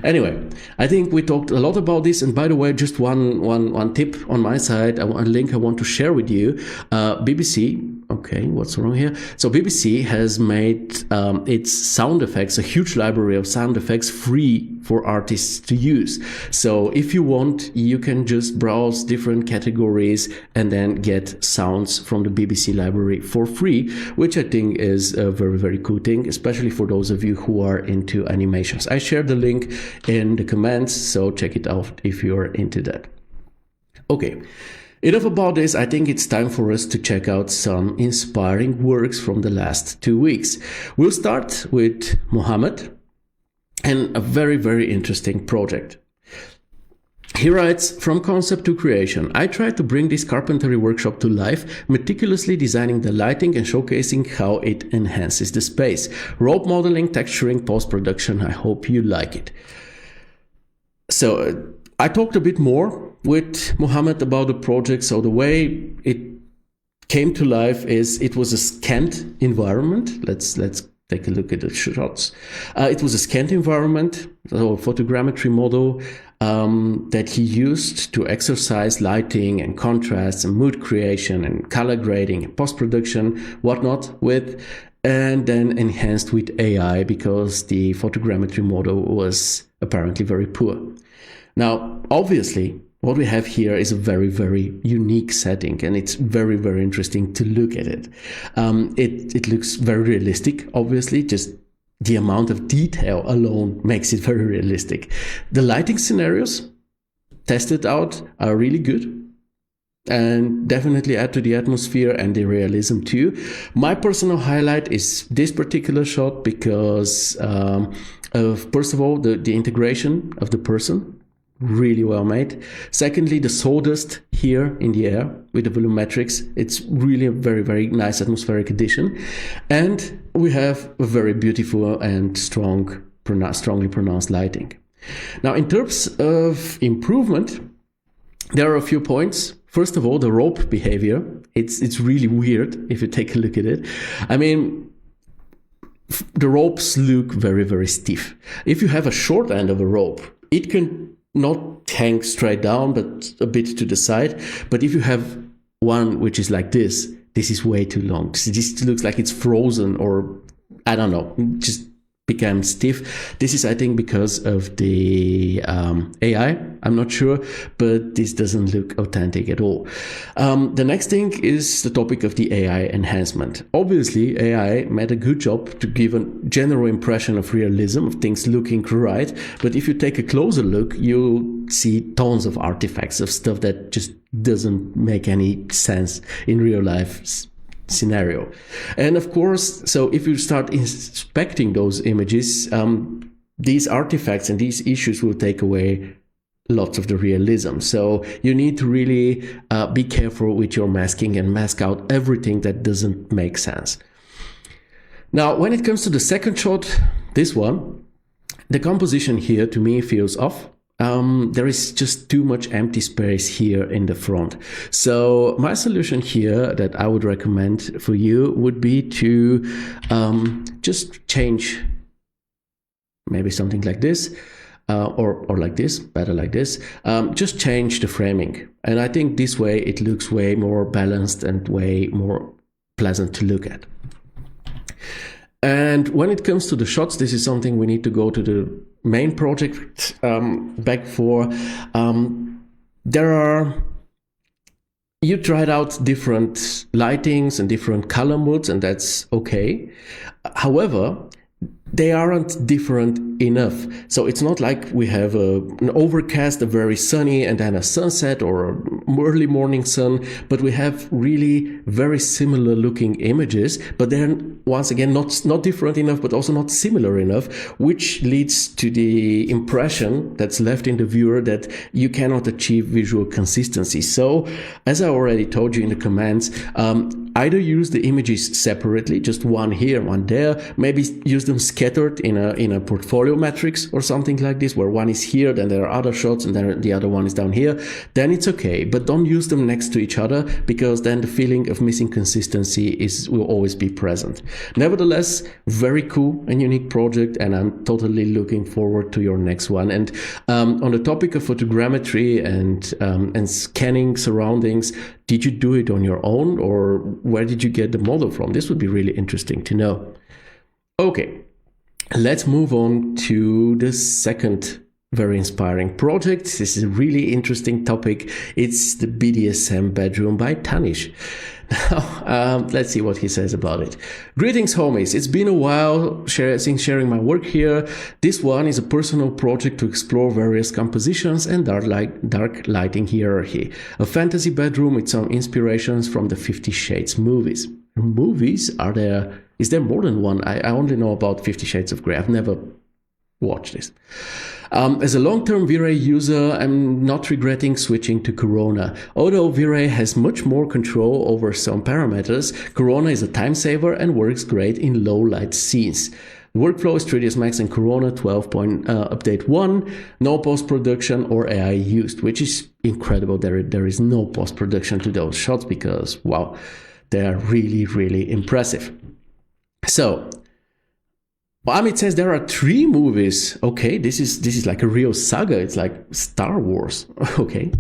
Anyway, I think we talked a lot about this. And by the way, just one tip on my side, a link I want to share with you. BBC, okay, what's wrong here? So BBC has made its sound effects, a huge library of sound effects, free for artists to use. So if you want, you can just browse different categories and then get sounds from the BBC library for free, which I think is a very, very cool thing, especially for those of you who are into animations. I shared the link in the comments, so check it out if you're into that. Okay, enough about this. I think it's time for us to check out some inspiring works from the last 2 weeks. We'll start with Mohammad and a very, very interesting project. He writes, from concept to creation, I tried to bring this carpentry workshop to life, meticulously designing the lighting and showcasing how it enhances the space. Rope modeling, texturing, post-production. I hope you like it. So I talked a bit more with Mohammad about the project. So the way it came to life is it was a scanned environment. Let's take a look at the shots. It was a scanned environment, so a photogrammetry model that he used to exercise lighting and contrast and mood creation and color grading and post-production, whatnot with, and then enhanced with AI because the photogrammetry model was apparently very poor. Now, obviously, what we have here is a very, very unique setting, and it's very, very interesting to look at it. It looks very realistic, obviously, just the amount of detail alone makes it very realistic. The lighting scenarios tested out are really good and definitely add to the atmosphere and the realism too. My personal highlight is this particular shot because of, first of all, the integration of the person. Really well made. Secondly, the sawdust here in the air with the volumetrics. It's really a very, very nice atmospheric addition. And we have a very beautiful and strongly pronounced lighting. Now, in terms of improvement, there are a few points. first of all, the rope behavior, it's really weird if you take a look at it. I mean, the ropes look very, very stiff. If you have a short end of a rope, it can not hang straight down, but a bit to the side. But if you have one which is like this is way too long. This looks like it's frozen, or I don't know, just became stiff. This is, I think, because of the AI. I'm not sure, but this doesn't look authentic at all. The next thing is the topic of the AI enhancement. Obviously, AI made a good job to give a general impression of realism, of things looking right. But if you take a closer look, you'll see tons of artifacts of stuff that just doesn't make any sense in real life scenario. And of course, so if you start inspecting those images, these artifacts and these issues will take away lots of the realism. So you need to really be careful with your masking and mask out everything that doesn't make sense. Now, when it comes to the second shot, this one, the composition here to me feels off. There is just too much empty space here in the front. So my solution here that I would recommend for you would be to just change maybe something like this, or like this, better like this. Just change the framing. And I think this way it looks way more balanced and way more pleasant to look at. And when it comes to the shots, this is something we need to go to the main project back for. You tried out different lightings and different color modes, and that's okay. However, they aren't different enough. So it's not like we have an overcast, a very sunny, and then a sunset or an early morning sun, but we have really very similar looking images, but they're once again not different enough, but also not similar enough, which leads to the impression that's left in the viewer that you cannot achieve visual consistency. So as I already told you in the comments, either use the images separately, just one here, one there, maybe use them scattered in a portfolio matrix or something like this, where one is here, then there are other shots, and then the other one is down here. Then it's okay, but don't use them next to each other, because then the feeling of missing consistency will always be present. Nevertheless, very cool and unique project, and I'm totally looking forward to your next one. And on the topic of photogrammetry and scanning surroundings, did you do it on your own, or where did you get the model from? This would be really interesting to know. Okay, let's move on to the second very inspiring project. This is a really interesting topic. It's the BDSM bedroom by Thanish. Now, let's see what he says about it. Greetings, homies. It's been a while since sharing my work here. This one is a personal project to explore various compositions and dark lighting hierarchy. A fantasy bedroom with some inspirations from the 50 Shades movies. Movies? Is there more than one? I only know about 50 Shades of Grey. I've never watched this. As a long-term V-Ray user, I'm not regretting switching to Corona. Although V-Ray has much more control over some parameters, Corona is a time saver and works great in low-light scenes. The workflow is 3ds Max and Corona 12. Update 1, no post-production or AI used, which is incredible. There is no post-production to those shots because, wow, they are really, really impressive. So, Mohammad says there are 3 movies. Okay, this is like a real saga. It's like Star Wars. Okay,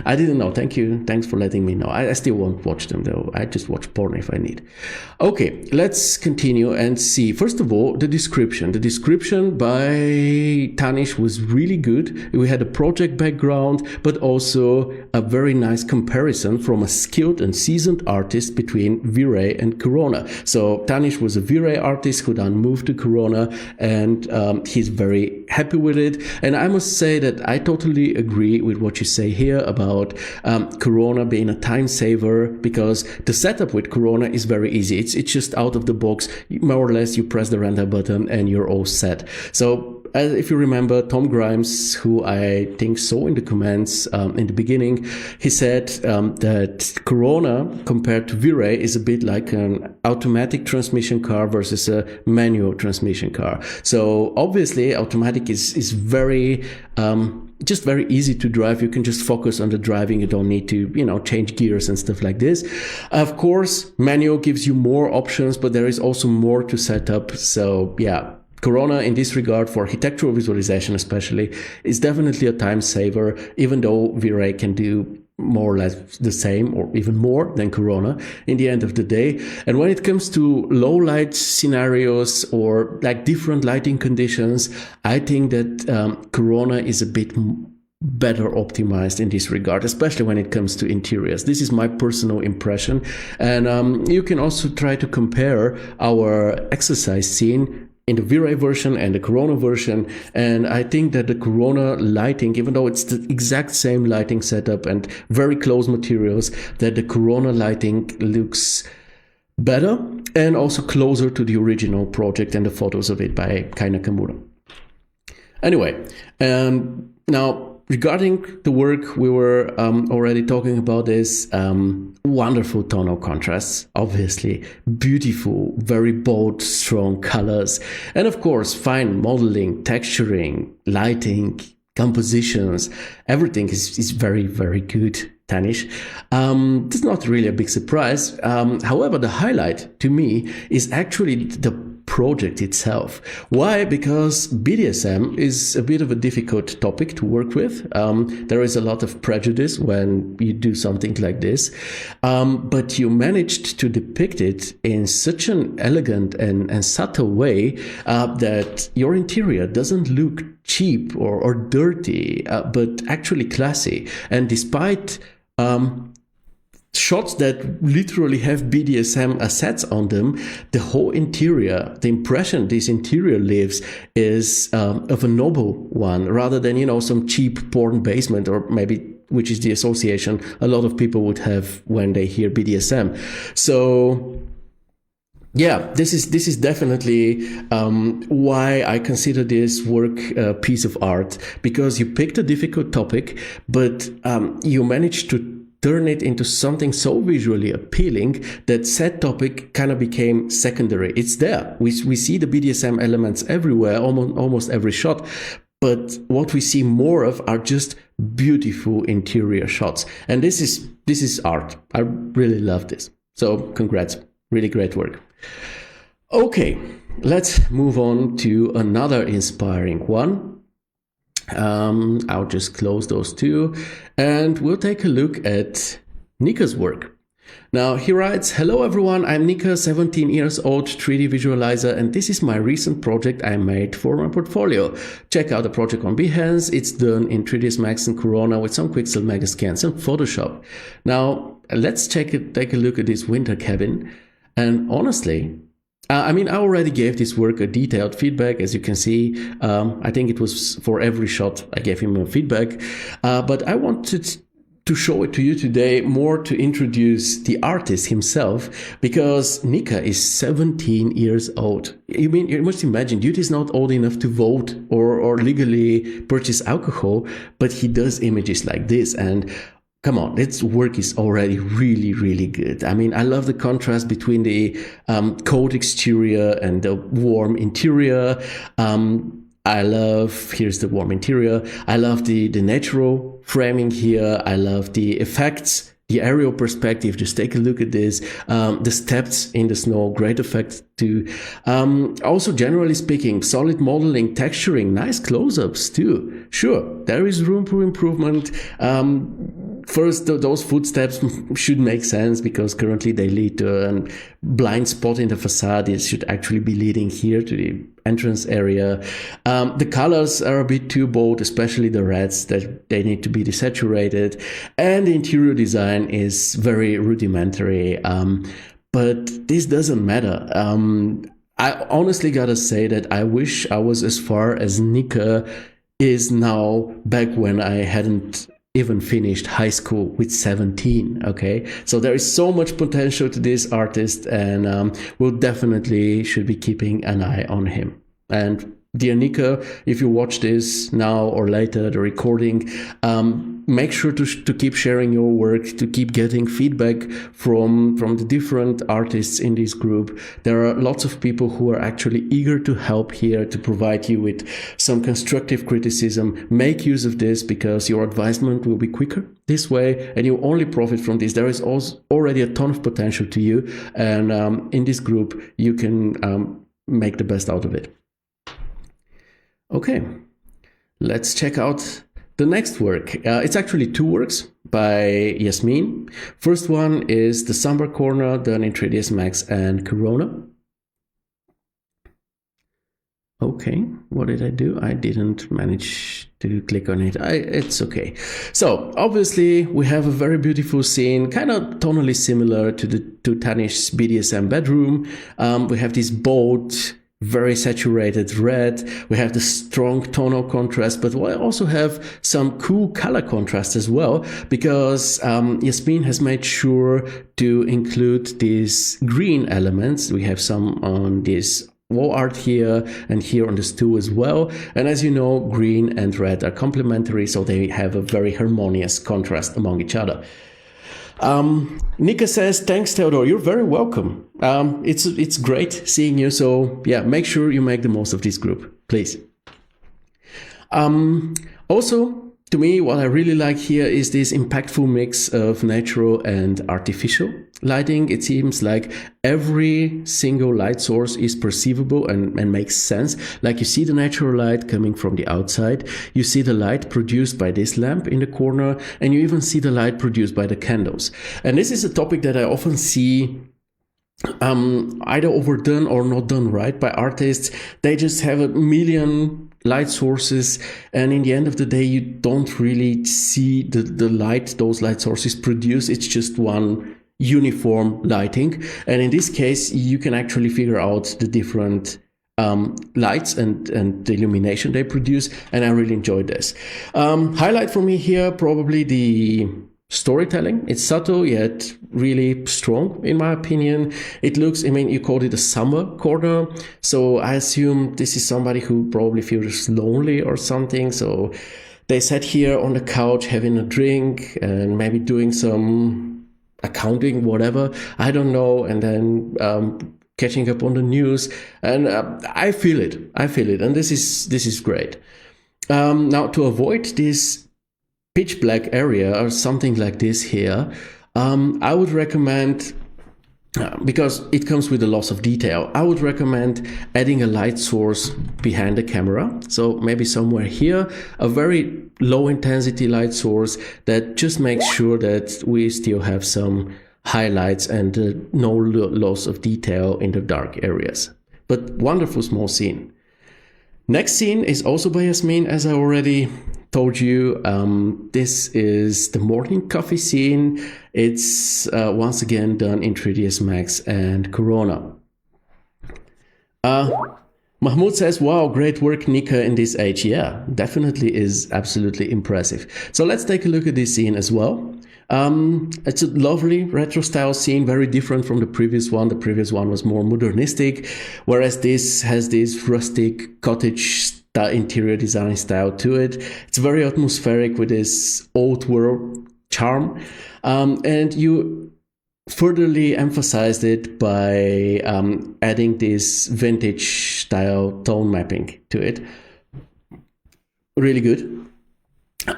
I didn't know. Thank you. Thanks for letting me know. I still won't watch them though. I just watch porn if I need. Okay, let's continue and see. First of all, the description. The description by Thanish was really good. We had a project background, but also a very nice comparison from a skilled and seasoned artist between V-Ray and Corona. So Thanish was a V-Ray artist who then moved to Corona, and he's very happy with it. And I must say that I totally agree with what you say here about Corona being a time saver, because the setup with Corona is very easy. It's just out of the box. More or less, you press the render button and you're all set. So if you remember Tom Grimes, who I think saw in the comments in the beginning, he said that Corona compared to V-Ray is a bit like an automatic transmission car versus a manual transmission car. So obviously automatic is very just very easy to drive. You can just focus on the driving. You don't need to, change gears and stuff like this. Of course, manual gives you more options, but there is also more to set up. So yeah, Corona in this regard for architectural visualization especially is definitely a time saver, even though V-Ray can do more or less the same or even more than Corona in the end of the day. And when it comes to low light scenarios or like different lighting conditions, I think that Corona is a bit better optimized in this regard, especially when it comes to interiors. This is my personal impression. And you can also try to compare our exercise scene in the V-Ray version and the Corona version. And I think that the Corona lighting, even though it's the exact same lighting setup and very close materials, that the Corona lighting looks better and also closer to the original project and the photos of it by Kai Nakamura. Anyway, now regarding the work, we were already talking about this. Wonderful tonal contrasts, obviously. Beautiful, very bold, strong colors. And of course, fine modeling, texturing, lighting, compositions. Everything is very, very good, Thanish. It's not really a big surprise. However, the highlight to me is actually the project itself. Why? Because BDSM is a bit of a difficult topic to work with. There is a lot of prejudice when you do something like this, but you managed to depict it in such an elegant and subtle way that your interior doesn't look cheap or dirty, but actually classy. And despite shots that literally have BDSM assets on them, the whole interior, the impression this interior leaves is of a noble one, rather than, some cheap porn basement, or maybe, which is the association a lot of people would have when they hear BDSM. So yeah, this is definitely why I consider this work a piece of art, because you picked a difficult topic, but you managed to turn it into something so visually appealing that said topic kind of became secondary. It's there. We see the BDSM elements everywhere, almost every shot. But what we see more of are just beautiful interior shots. And this is art. I really love this. So congrats. Really great work. Okay, let's move on to another inspiring one. I'll just close those two and we'll take a look at Nika's work. Now he writes, "Hello everyone, I'm Nika, 17 years old, 3D visualizer, and this is my recent project I made for my portfolio. Check out the project on Behance. It's done in 3ds Max and Corona with some Quixel Mega Scans and Photoshop." Now let's take a look at this winter cabin. And honestly, I already gave this work a detailed feedback, as you can see. I think it was for every shot I gave him a feedback. But I wanted to show it to you today more to introduce the artist himself, because Nika is 17 years old. You must imagine, dude is not old enough to vote or legally purchase alcohol, but he does images like this. And come on, its work is already really, really good. I love the contrast between the cold exterior and the warm interior. Here's the warm interior. I love the natural framing here. I love the effects, the aerial perspective. Just take a look at this. The steps in the snow, great effect too. Also, generally speaking, solid modeling, texturing, nice close-ups too. Sure, there is room for improvement. First, those footsteps should make sense, because currently they lead to a blind spot in the facade. It should actually be leading here to the entrance area. The colors are a bit too bold, especially the reds, that they need to be desaturated. And the interior design is very rudimentary. But this doesn't matter. I honestly gotta say that I wish I was as far as Nika is now, back when I hadn't even finished high school with 17. Okay, so there is so much potential to this artist, and we'll definitely should be keeping an eye on him. And dear Nika, if you watch this now or later, the recording, make sure to keep sharing your work, to keep getting feedback from the different artists in this group. There are lots of people who are actually eager to help here, to provide you with some constructive criticism. Make use of this, because your advisement will be quicker this way, and you only profit from this. There is also already a ton of potential to you, and in this group you can make the best out of it. Okay, let's check out the next work. It's actually two works by Yasmine. First one is the Somber Corner, done in 3ds Max and Corona. Okay, what did I do? I didn't manage to click on it. It's okay. So obviously we have a very beautiful scene, kind of tonally similar to Thanish's BDSM bedroom. We have this bold, very saturated red. We have the strong tonal contrast, but we also have some cool color contrast as well, because Yasmine has made sure to include these green elements. We have some on this wall art here and here on the stool as well. And as you know, green and red are complementary, so they have a very harmonious contrast among each other. Nika says, thanks, Theodore. You're very welcome. It's great seeing you. So yeah, make sure you make the most of this group, please. Also, to me, what I really like here is this impactful mix of natural and artificial lighting. It seems like every single light source is perceivable and makes sense. Like you see the natural light coming from the outside, you see the light produced by this lamp in the corner, and you even see the light produced by the candles. And this is a topic that I often see either overdone or not done right by artists. They just have a million light sources, and in the end of the day you don't really see the light those light sources produce. It's just one uniform lighting, and in this case you can actually figure out the different lights and the illumination they produce, and I really enjoyed this. Highlight for me here, probably the storytelling. It's subtle yet really strong, in my opinion. It looks, I mean, you called it a summer corner, so I assume this is somebody who probably feels lonely or something. So they sat here on the couch having a drink and maybe doing some accounting, whatever, I don't know, and then catching up on the news. And I feel it, and this is great. Now, to avoid this pitch black area or something like this here, I would recommend, because it comes with a loss of detail, I would recommend adding a light source behind the camera. So maybe somewhere here, a very low intensity light source that just makes sure that we still have some highlights and no loss of detail in the dark areas. But wonderful small scene. Next scene is also by Yasmine, as I already told you. This is the morning coffee scene. It's once again done in 3ds Max and Corona. Mahmoud says, wow, great work, Nika, in this age. Yeah, definitely is absolutely impressive. So let's take a look at this scene as well. It's a lovely retro style scene, very different from the previous one. The previous one was more modernistic, whereas this has this rustic cottage interior design style to it. It's very atmospheric with this old world charm, and you furtherly emphasized it by adding this vintage style tone mapping to it. Really good.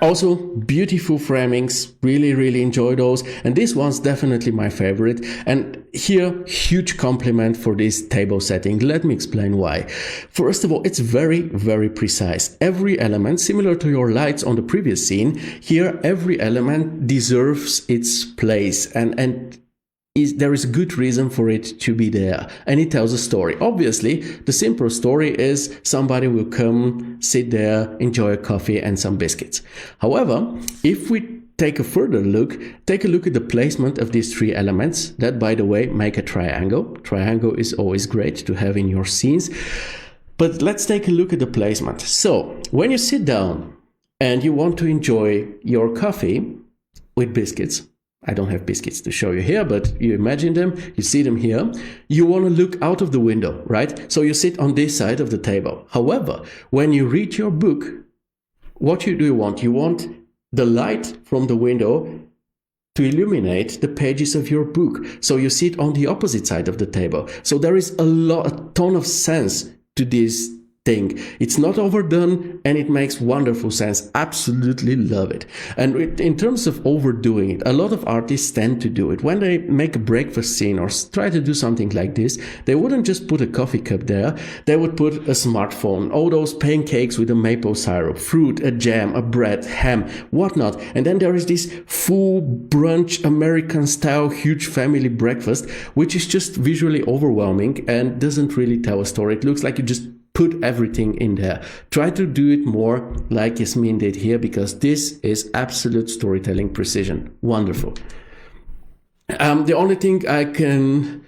Also, beautiful framings, really enjoy those, and this one's definitely my favorite. And here, huge compliment for this table setting. Let me explain why. First of all, it's very precise. Every element, similar to your lights on the previous scene, here every element deserves its place, and there is a good reason for it to be there, and it tells a story. Obviously, the simple story is somebody will come, sit there, enjoy a coffee and some biscuits. However, if we take a further look, take a look at the placement of these three elements that, by the way, make a triangle. Triangle is always great to have in your scenes. But let's take a look at the placement. So, when you sit down and you want to enjoy your coffee with biscuits, I don't have biscuits to show you here, but you imagine them, you see them here. You want to look out of the window, right? So you sit on this side of the table. However, when you read your book, what do you want? You want the light from the window to illuminate the pages of your book. So you sit on the opposite side of the table. So there is a ton of sense to this thing. It's not overdone and it makes wonderful sense. Absolutely love it. And in terms of overdoing it, a lot of artists tend to do it. When they make a breakfast scene or try to do something like this, they wouldn't just put a coffee cup there. They would put a smartphone, all those pancakes with a maple syrup, fruit, a jam, a bread, ham, whatnot. And then there is this full brunch American style huge family breakfast, which is just visually overwhelming and doesn't really tell a story. It looks like you just put everything in there. Try to do it more like Yasmine did here, because this is absolute storytelling precision. Wonderful. The only thing I can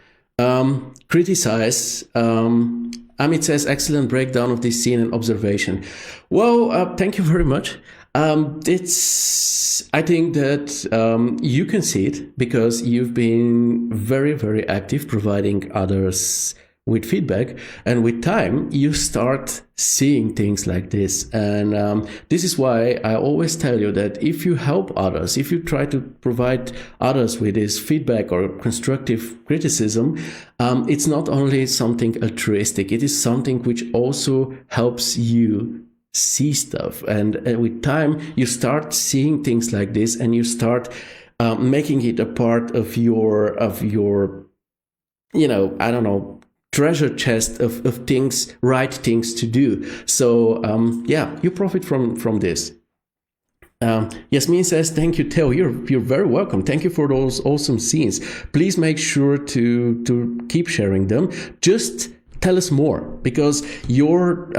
criticize, Amit says, excellent breakdown of this scene and observation. Well, thank you very much. I think that you can see it because you've been very, very active providing others with feedback, and with time you start seeing things like this. And this is why I always tell you that if you help others, if you try to provide others with this feedback or constructive criticism, it's not only something altruistic, it is something which also helps you see stuff. And with time you start seeing things like this, and you start making it a part of your I don't know, treasure chest of things, right things to do. So yeah, you profit from this. Yasmine says, thank you, Theo. You're very welcome. Thank you for those awesome scenes. Please make sure to keep sharing them. Just tell us more, because your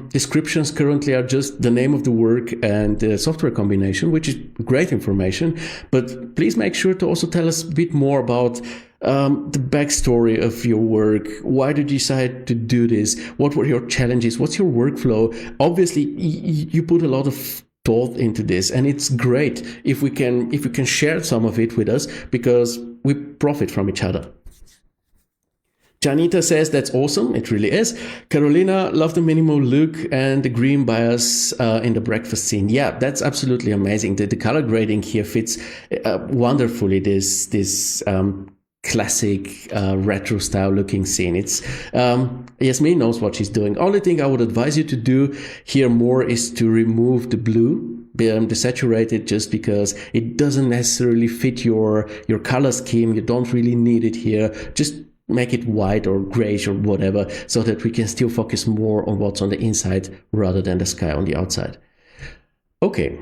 descriptions currently are just the name of the work and the software combination, which is great information. But please make sure to also tell us a bit more about the backstory of your work. Why did you decide to do this? What were your challenges? What's your workflow? Obviously, you put a lot of thought into this, and it's great if you can share some of it with us, because we profit from each other. Janita says, that's awesome. It really is. Carolina, love the minimal look and the green bias in the breakfast scene. Yeah, that's absolutely amazing. The color grading here fits wonderfully this classic retro style looking scene. It's Yasmine knows what she's doing. Only thing I would advise you to do here more is to remove the blue, the saturated, just because it doesn't necessarily fit your color scheme. You don't really need it here. Just make it white or grayish or whatever, so that we can still focus more on what's on the inside rather than the sky on the outside. Okay,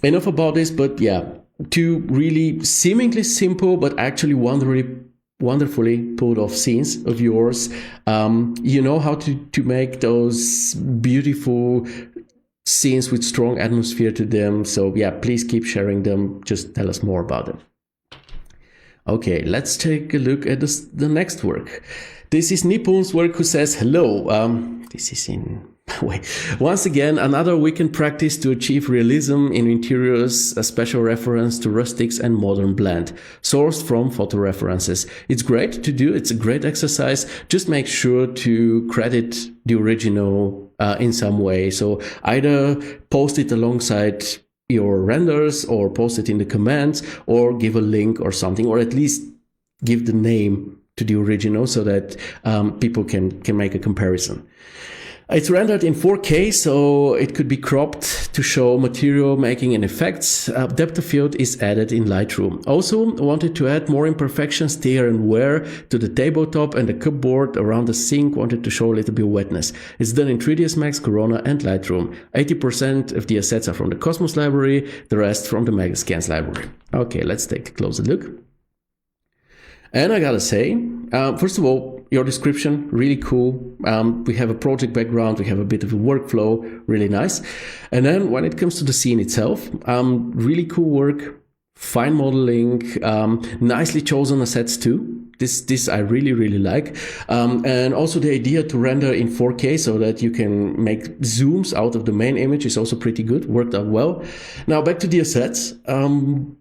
enough about this, but yeah, two really seemingly simple but actually wonderfully pulled off scenes of yours. You know how to make those beautiful scenes with strong atmosphere to them. So yeah, please keep sharing them. Just tell us more about them. Okay, let's take a look at the next work. This is Nipun's work, who says, hello. This is in... Wait. Once again, another weekend practice to achieve realism in interiors, a special reference to rustics and modern blend, sourced from photo references. It's great to do. It's a great exercise. Just make sure to credit the original in some way. So either post it alongside your renders, or post it in the comments, or give a link or something, or at least give the name to the original so that people can make a comparison. It's rendered in 4K, so it could be cropped to show material making and effects. Depth of field is added in Lightroom. Also wanted to add more imperfections, tear and wear to the tabletop and the cupboard around the sink. Wanted to show a little bit of wetness. It's done in 3ds Max, Corona and Lightroom. 80% of the assets are from the Cosmos library, the rest from the Megascans library. Okay, let's take a closer look. And I gotta say, first of all, your description, really cool. We have a project background, we have a bit of a workflow, really nice. And then when it comes to the scene itself, really cool work, fine modeling, nicely chosen assets too. This I really like. And also the idea to render in 4K so that you can make zooms out of the main image is also pretty good, worked out well. Now back to the assets,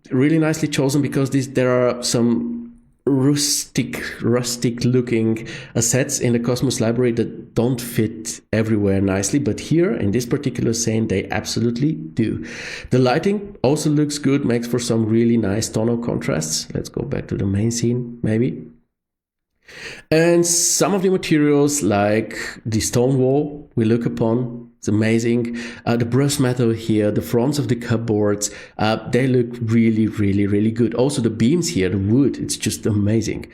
really nicely chosen, because there are some rustic looking assets in the Cosmos library that don't fit everywhere nicely, but here in this particular scene they absolutely do. The lighting also looks good, makes for some really nice tonal contrasts. Let's go back to the main scene maybe. And some of the materials, like the stone wall we look upon, it's amazing. The brush metal here, the fronts of the cupboards, they look really, really, really good. Also the beams here, the wood, it's just amazing.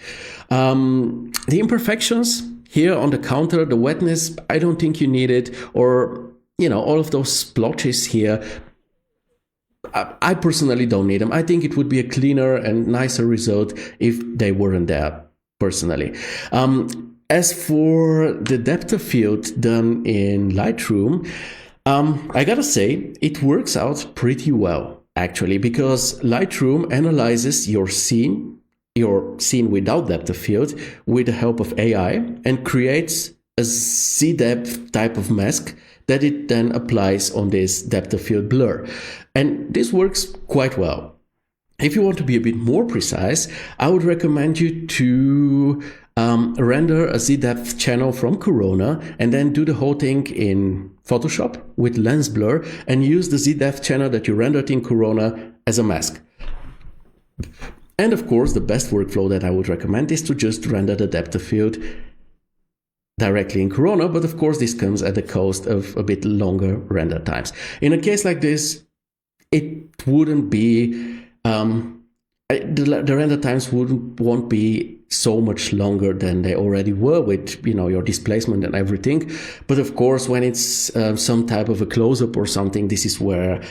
The imperfections here on the counter, the wetness, I don't think you need it, or, you know, all of those splotches here, I personally don't need them. I think it would be a cleaner and nicer result if they weren't there, personally. As for the depth of field done in Lightroom, I gotta say, it works out pretty well, actually, because Lightroom analyzes your scene without depth of field with the help of AI and creates a Z-depth type of mask that it then applies on this depth of field blur. And this works quite well. If you want to be a bit more precise, I would recommend you to render a Z-depth channel from Corona and then do the whole thing in Photoshop with lens blur and use the Z-depth channel that you rendered in Corona as a mask. And of course, the best workflow that I would recommend is to just render the depth of field directly in Corona, but of course this comes at the cost of a bit longer render times. In a case like this, it wouldn't be the render times won't be so much longer than they already were with, you know, your displacement and everything. But of course, when it's some type of a close-up or something, this is where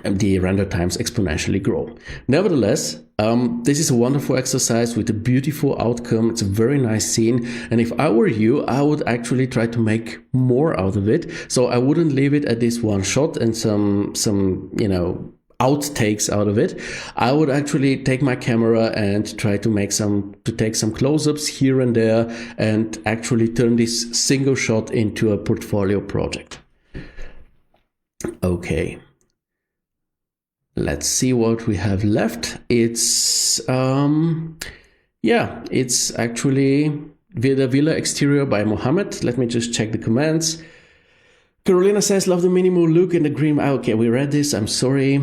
the render times exponentially grow. Nevertheless, this is a wonderful exercise with a beautiful outcome. It's a very nice scene. And if I were you, I would actually try to make more out of it. So I wouldn't leave it at this one shot and some you know, outtakes out of it. I would actually take my camera and try to take some close-ups here and there and actually turn this single shot into a portfolio project. Okay. Let's see what we have left. It's it's actually the Villa Exterior by Mohammad. Let me just check the comments. Carolina says, love the minimal look and the green. Okay, we read this. I'm sorry.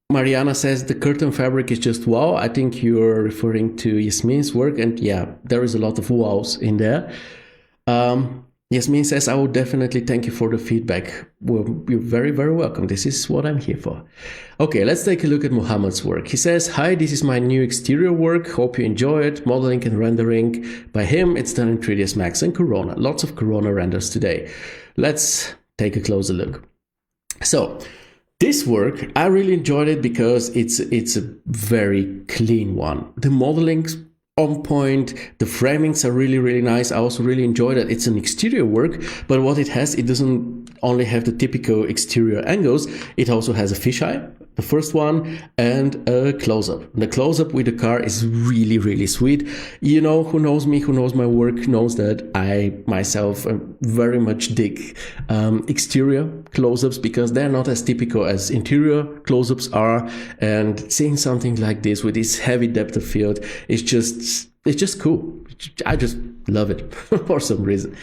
Mariana says, the curtain fabric is just wow. I think you're referring to Yasmine's work. And yeah, there is a lot of wows in there. Yasmine says, I would definitely thank you for the feedback. Well, you're very, very welcome. This is what I'm here for. Okay, let's take a look at Mohammed's work. He says, hi, this is my new exterior work. Hope you enjoy it. Modeling and rendering by him. It's done in 3ds Max and Corona. Lots of Corona renders today. Let's take a closer look. So this work, I really enjoyed it because it's a very clean one. The modeling's on point, the framings are really, really nice. I also really enjoy that it's an exterior work, but what it has, it doesn't only have the typical exterior angles, it also has a fisheye, the first one, and a close-up. The close-up with the car is really, really sweet. You know, who knows me, who knows my work, knows that I myself very much dig exterior close-ups because they're not as typical as interior close-ups are, and seeing something like this with this heavy depth of field is it's just cool. I just love it for some reason.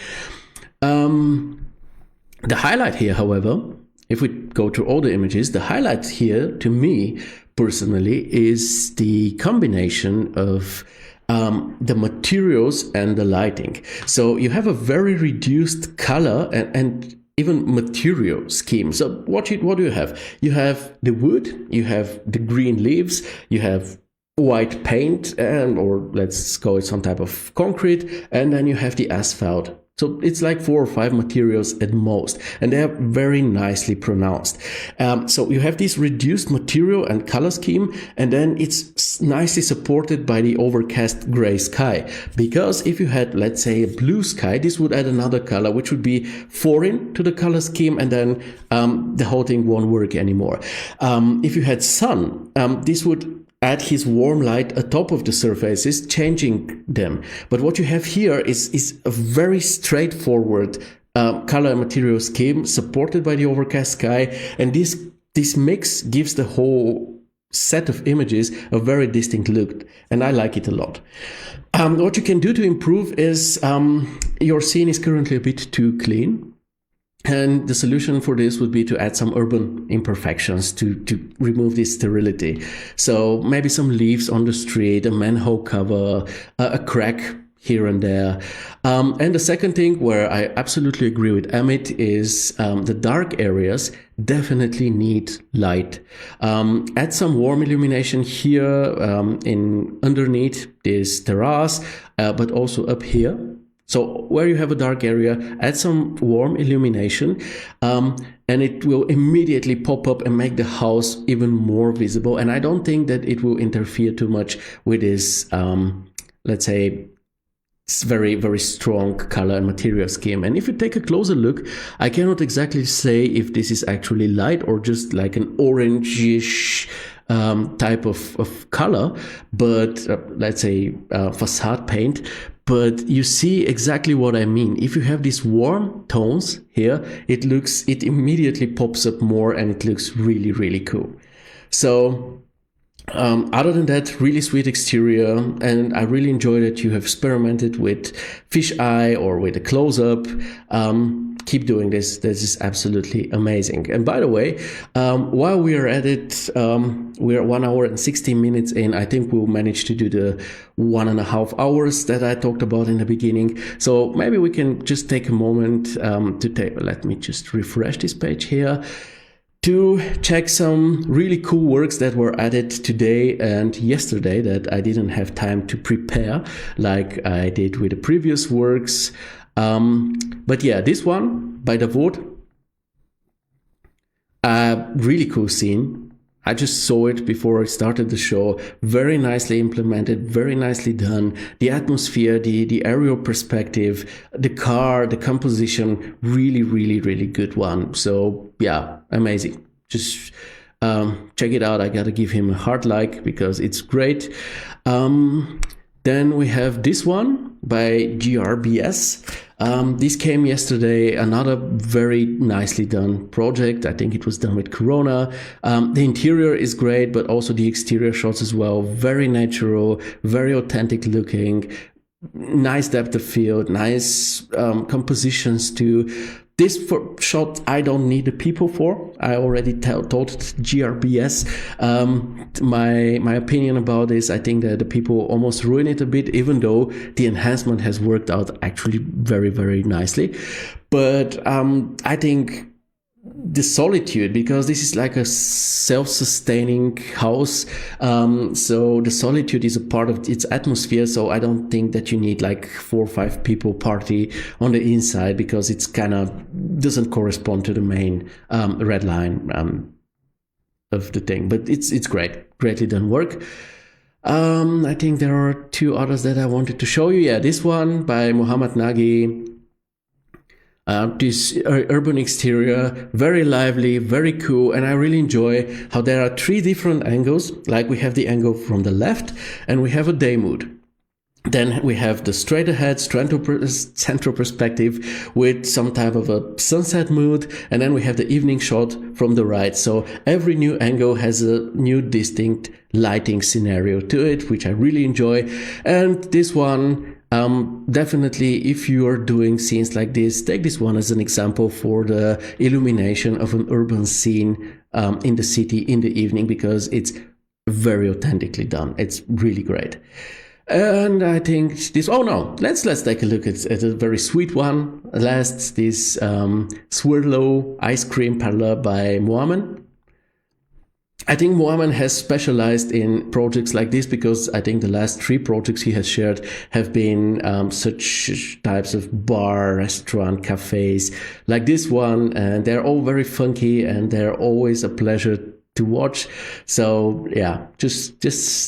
The highlight here, however, if we go through all the images, the highlight here to me personally is the combination of the materials and the lighting. So you have a very reduced color and even material scheme. So what do you have? You have the wood, you have the green leaves, you have white paint, or let's call it some type of concrete, and then you have the asphalt. So it's like 4 or 5 materials at most, and they are very nicely pronounced. So you have this reduced material and color scheme, and then it's nicely supported by the overcast gray sky. Because if you had, let's say, a blue sky, this would add another color, which would be foreign to the color scheme, and then the whole thing won't work anymore. If you had sun, this would add his warm light atop of the surfaces, changing them. But what you have here is a very straightforward color and material scheme supported by the overcast sky, and this mix gives the whole set of images a very distinct look, and I like it a lot. What you can do to improve is your scene is currently a bit too clean. And the solution for this would be to add some urban imperfections to remove this sterility. So maybe some leaves on the street, a manhole cover, a crack here and there. And the second thing where I absolutely agree with Amit is the dark areas definitely need light. Add some warm illumination here in underneath this terrace, but also up here. So where you have a dark area, add some warm illumination, and it will immediately pop up and make the house even more visible. And I don't think that it will interfere too much with this, let's say, very, very strong color and material scheme. And if you take a closer look, I cannot exactly say if this is actually light or just like an orangish type of color, but let's say facade paint. But you see exactly what I mean. If you have these warm tones here, it immediately pops up more and it looks really, really cool. So other than that, really sweet exterior, and I really enjoy that you have experimented with fisheye or with a close-up. Keep doing this. This is absolutely amazing. And by the way, while we are at it, we're 1 hour and 16 minutes in. I think we'll manage to do the 1.5 hours that I talked about in the beginning. So maybe we can just take a moment let me just refresh this page here, to check some really cool works that were added today and yesterday that I didn't have time to prepare like I did with the previous works. But yeah, this one by the vote, really cool scene. I just saw it before I started the show. Very nicely implemented, very nicely done. The atmosphere, the aerial perspective, the car, the composition, really, really, really good one. So yeah, amazing. Just check it out. I gotta give him a heart like because it's great. Then we have this one by GRBS. This came yesterday, another very nicely done project. I think it was done with Corona. The interior is great, but also the exterior shots as well. Very natural, very authentic looking, nice depth of field, nice compositions too. This shot I don't need the people for. I already told GRBS my opinion about this. I think that the people almost ruin it a bit, even though the enhancement has worked out actually very, very nicely. But I think the solitude, because this is like a self-sustaining house, so the solitude is a part of its atmosphere. So I don't think that you need like 4 or 5 people party on the inside, because it's kind of doesn't correspond to the main red line of the thing. But it's greatly done work. I think there are 2 others that I wanted to show you. Yeah, this one by Mohammad Nagy. This urban exterior, very lively, very cool, and I really enjoy how there are 3 different angles. Like we have the angle from the left, and we have a day mood. Then we have the straight ahead central perspective with some type of a sunset mood, and then we have the evening shot from the right. So every new angle has a new distinct lighting scenario to it, which I really enjoy. And this one, definitely, if you are doing scenes like this, take this one as an example for the illumination of an urban scene in the city in the evening, because it's very authentically done. It's really great. And I think this, oh no, let's take a look at a very sweet one. Last, this Swirlo ice cream parlor by Mohammad. I think Mohammad has specialized in projects like this, because I think the last 3 projects he has shared have been such types of bar, restaurant, cafes like this one, and they're all very funky and they're always a pleasure to watch. So yeah, just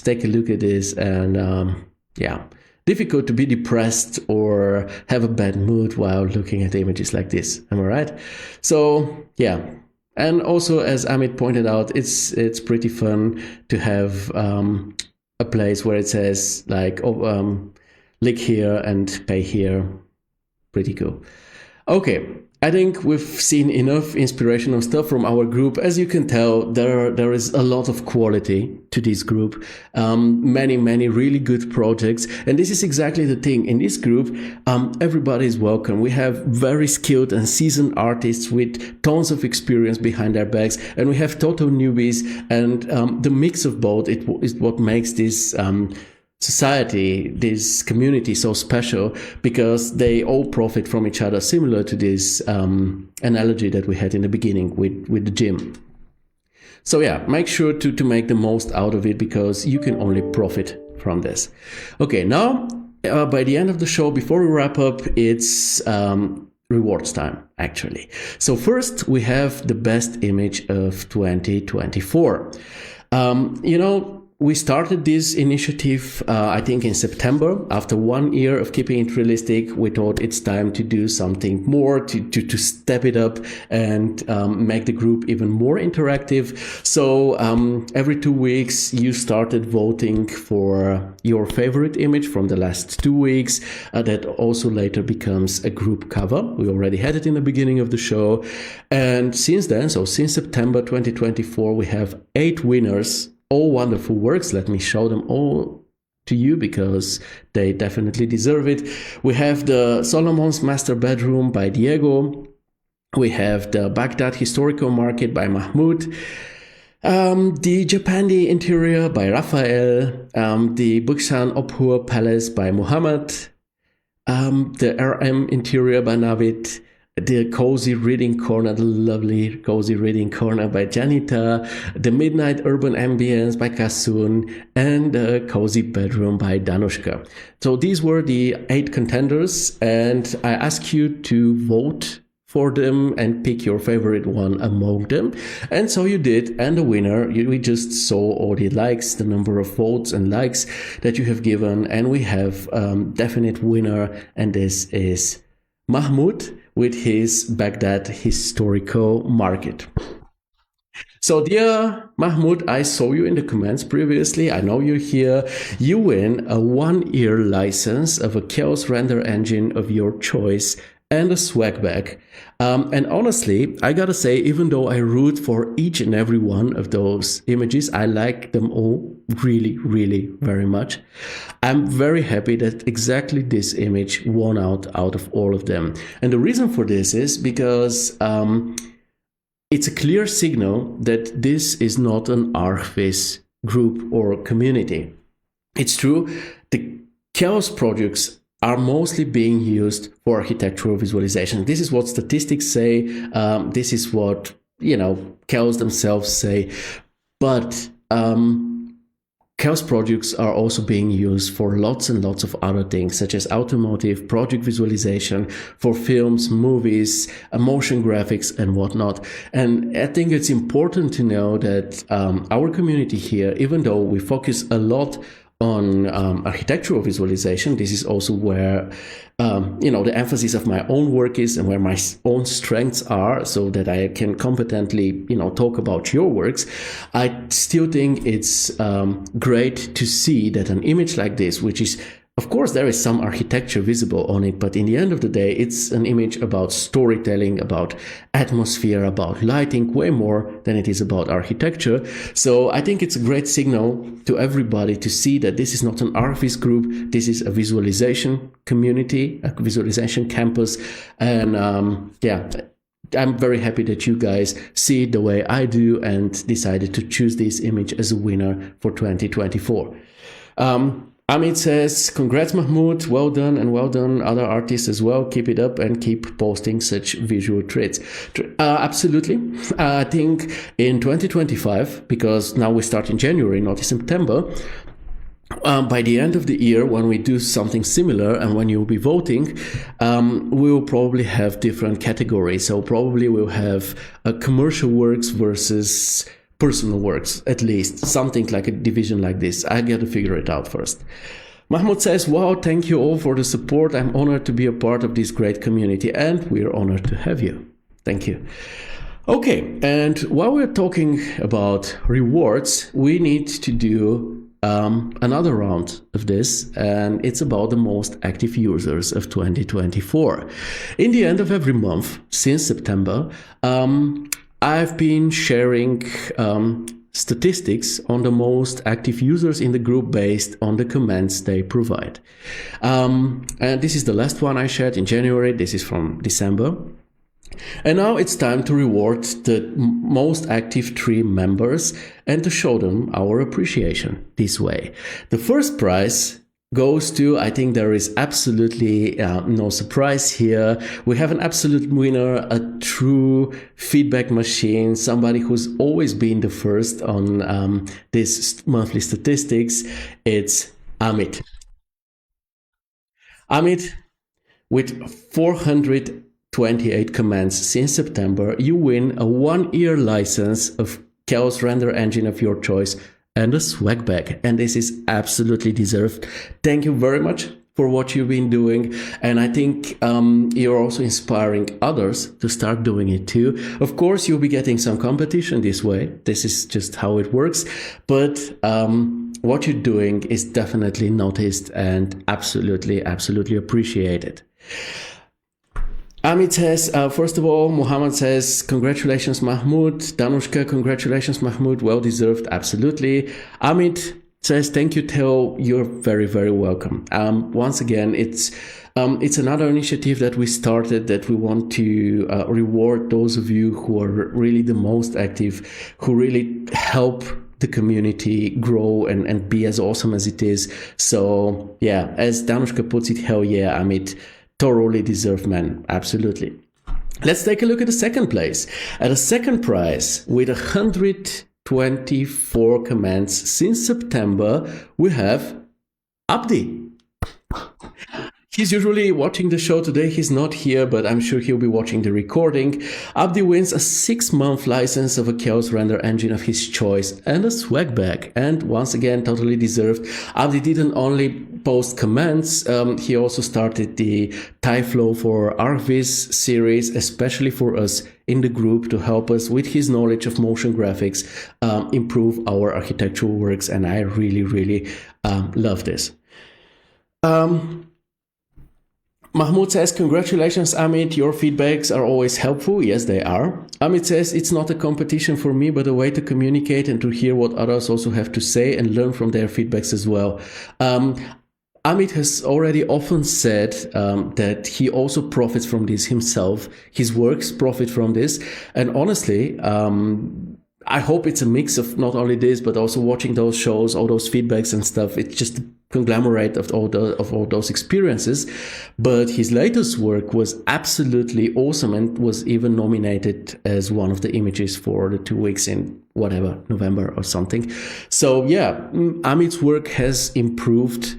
take a look at this, and yeah, difficult to be depressed or have a bad mood while looking at images like this. Am I right? So yeah. And also, as Amit pointed out, it's pretty fun to have a place where it says like, lick here and pay here. Pretty cool. Okay, I think we've seen enough inspirational stuff from our group. As you can tell, there is a lot of quality to this group. Many really good projects. And this is exactly the thing. In this group, everybody is welcome. We have very skilled and seasoned artists with tons of experience behind their backs. And we have total newbies. And the mix of both is what makes this society, this community so special, because they all profit from each other, similar to this analogy that we had in the beginning with the gym. So yeah, make sure to make the most out of it, because you can only profit from this. Okay, now by the end of the show, before we wrap up, it's rewards time, actually. So first we have the best image of 2024. We started this initiative, I think, in September. After 1 year of keeping it realistic, we thought it's time to do something more, to step it up and make the group even more interactive. So every 2 weeks, you started voting for your favorite image from the last 2 weeks. That also later becomes a group cover. We already had it in the beginning of the show. And since then, so since September 2024, we have 8 winners. All wonderful works. Let me show them all to you, because they definitely deserve it. We have the Solomon's Master Bedroom by Diego. We have the Baghdad Historical Market by Mahmoud. The Japandi Interior by Raphael. The Bukshan Ophur Palace by Mohammad. The RM Interior by Navid. The Cozy Reading Corner, the lovely Cozy Reading Corner by Janita, the Midnight Urban Ambience by Kasun, and the Cozy Bedroom by Danushka. So these were the 8 contenders, and I ask you to vote for them and pick your favorite one among them. And so you did, and the winner, we just saw all the likes, the number of votes and likes that you have given, and we have definite winner, and this is Mahmoud with his Baghdad Historical Market. So dear Mahmoud, I saw you in the comments previously. I know you're here. You win a 1-year license of a Chaos render engine of your choice and a swag bag. And honestly, I gotta say, even though I root for each and every one of those images, I like them all really very much. I'm very happy that exactly this image won out of all of them. And the reason for this is because it's a clear signal that this is not an Archviz group or community. It's true, the Chaos projects are mostly being used for architectural visualization. This is what statistics say. This is what, Chaos themselves say. But Chaos projects are also being used for lots and lots of other things, such as automotive, project visualization, for films, movies, motion graphics, and whatnot. And I think it's important to know that our community here, even though we focus a lot on architectural visualization, this is also where the emphasis of my own work is, and where my own strengths are, so that I can competently talk about your works. I still think it's great to see that an image like this, which is, of course, there is some architecture visible on it, but in the end of the day, it's an image about storytelling, about atmosphere, about lighting, way more than it is about architecture. So I think it's a great signal to everybody to see that this is not an Archviz group, this is a visualization community, a visualization campus. And I'm very happy that you guys see it the way I do and decided to choose this image as a winner for 2024. Amit says, congrats Mahmoud, well done, and well done other artists as well. Keep it up and keep posting such visual treats. Absolutely. I think in 2025, because now we start in January, not in September, by the end of the year, when we do something similar and when you'll be voting, we will probably have different categories. So probably we'll have commercial works versus personal works, at least something like a division like this. I got to figure it out first. Mahmoud says, wow, thank you all for the support. I'm honored to be a part of this great community, and we're honored to have you. Thank you. Okay, and while we're talking about rewards, we need to do another round of this, and it's about the most active users of 2024. In the end of every month since September, I've been sharing statistics on the most active users in the group based on the comments they provide. And this is the last one I shared in January. This is from December. And now it's time to reward the most active 3 members and to show them our appreciation this way. The first prize goes to, I think there is absolutely no surprise here. We have an absolute winner, a true feedback machine, somebody who's always been the first on this monthly statistics. It's Amit. Amit, with 428 comments since September, you win a 1-year license of Chaos Render Engine of your choice and a swag bag, and this is absolutely deserved. Thank you very much for what you've been doing, and I think you're also inspiring others to start doing it too. Of course, you'll be getting some competition this way. This is just how it works, but what you're doing is definitely noticed and absolutely appreciated. Amit says, first of all, Mohammad says, congratulations, Mahmoud. Danushka, congratulations, Mahmoud. Well deserved, absolutely. Amit says, thank you, Theo. You're very, very welcome. Once again, it's another initiative that we started that we want to reward those of you who are really the most active, who really help the community grow and be as awesome as it is. So yeah, as Danushka puts it, hell yeah, Amit. Totally deserved, man. Absolutely. Let's take a look at the second place. At the second prize, with 124 comments since September, we have Abdi. He's usually watching the show today. He's not here, but I'm sure he'll be watching the recording. Abdi wins a 6-month license of a Chaos Render Engine of his choice and a swag bag. And once again, totally deserved. Abdi didn't only post comments, he also started the Tyflow for Arviz series, especially for us in the group, to help us with his knowledge of motion graphics improve our architectural works. And I really love this. Mahmoud says, congratulations, Amit. Your feedbacks are always helpful. Yes, they are. Amit says, it's not a competition for me, but a way to communicate and to hear what others also have to say and learn from their feedbacks as well. Amit has already often said that he also profits from this himself. His works profit from this. And honestly, I hope it's a mix of not only this, but also watching those shows, all those feedbacks and stuff. It's just a conglomerate of all those experiences. But his latest work was absolutely awesome and was even nominated as one of the images for the 2 weeks in whatever, November or something. So yeah, Amit's work has improved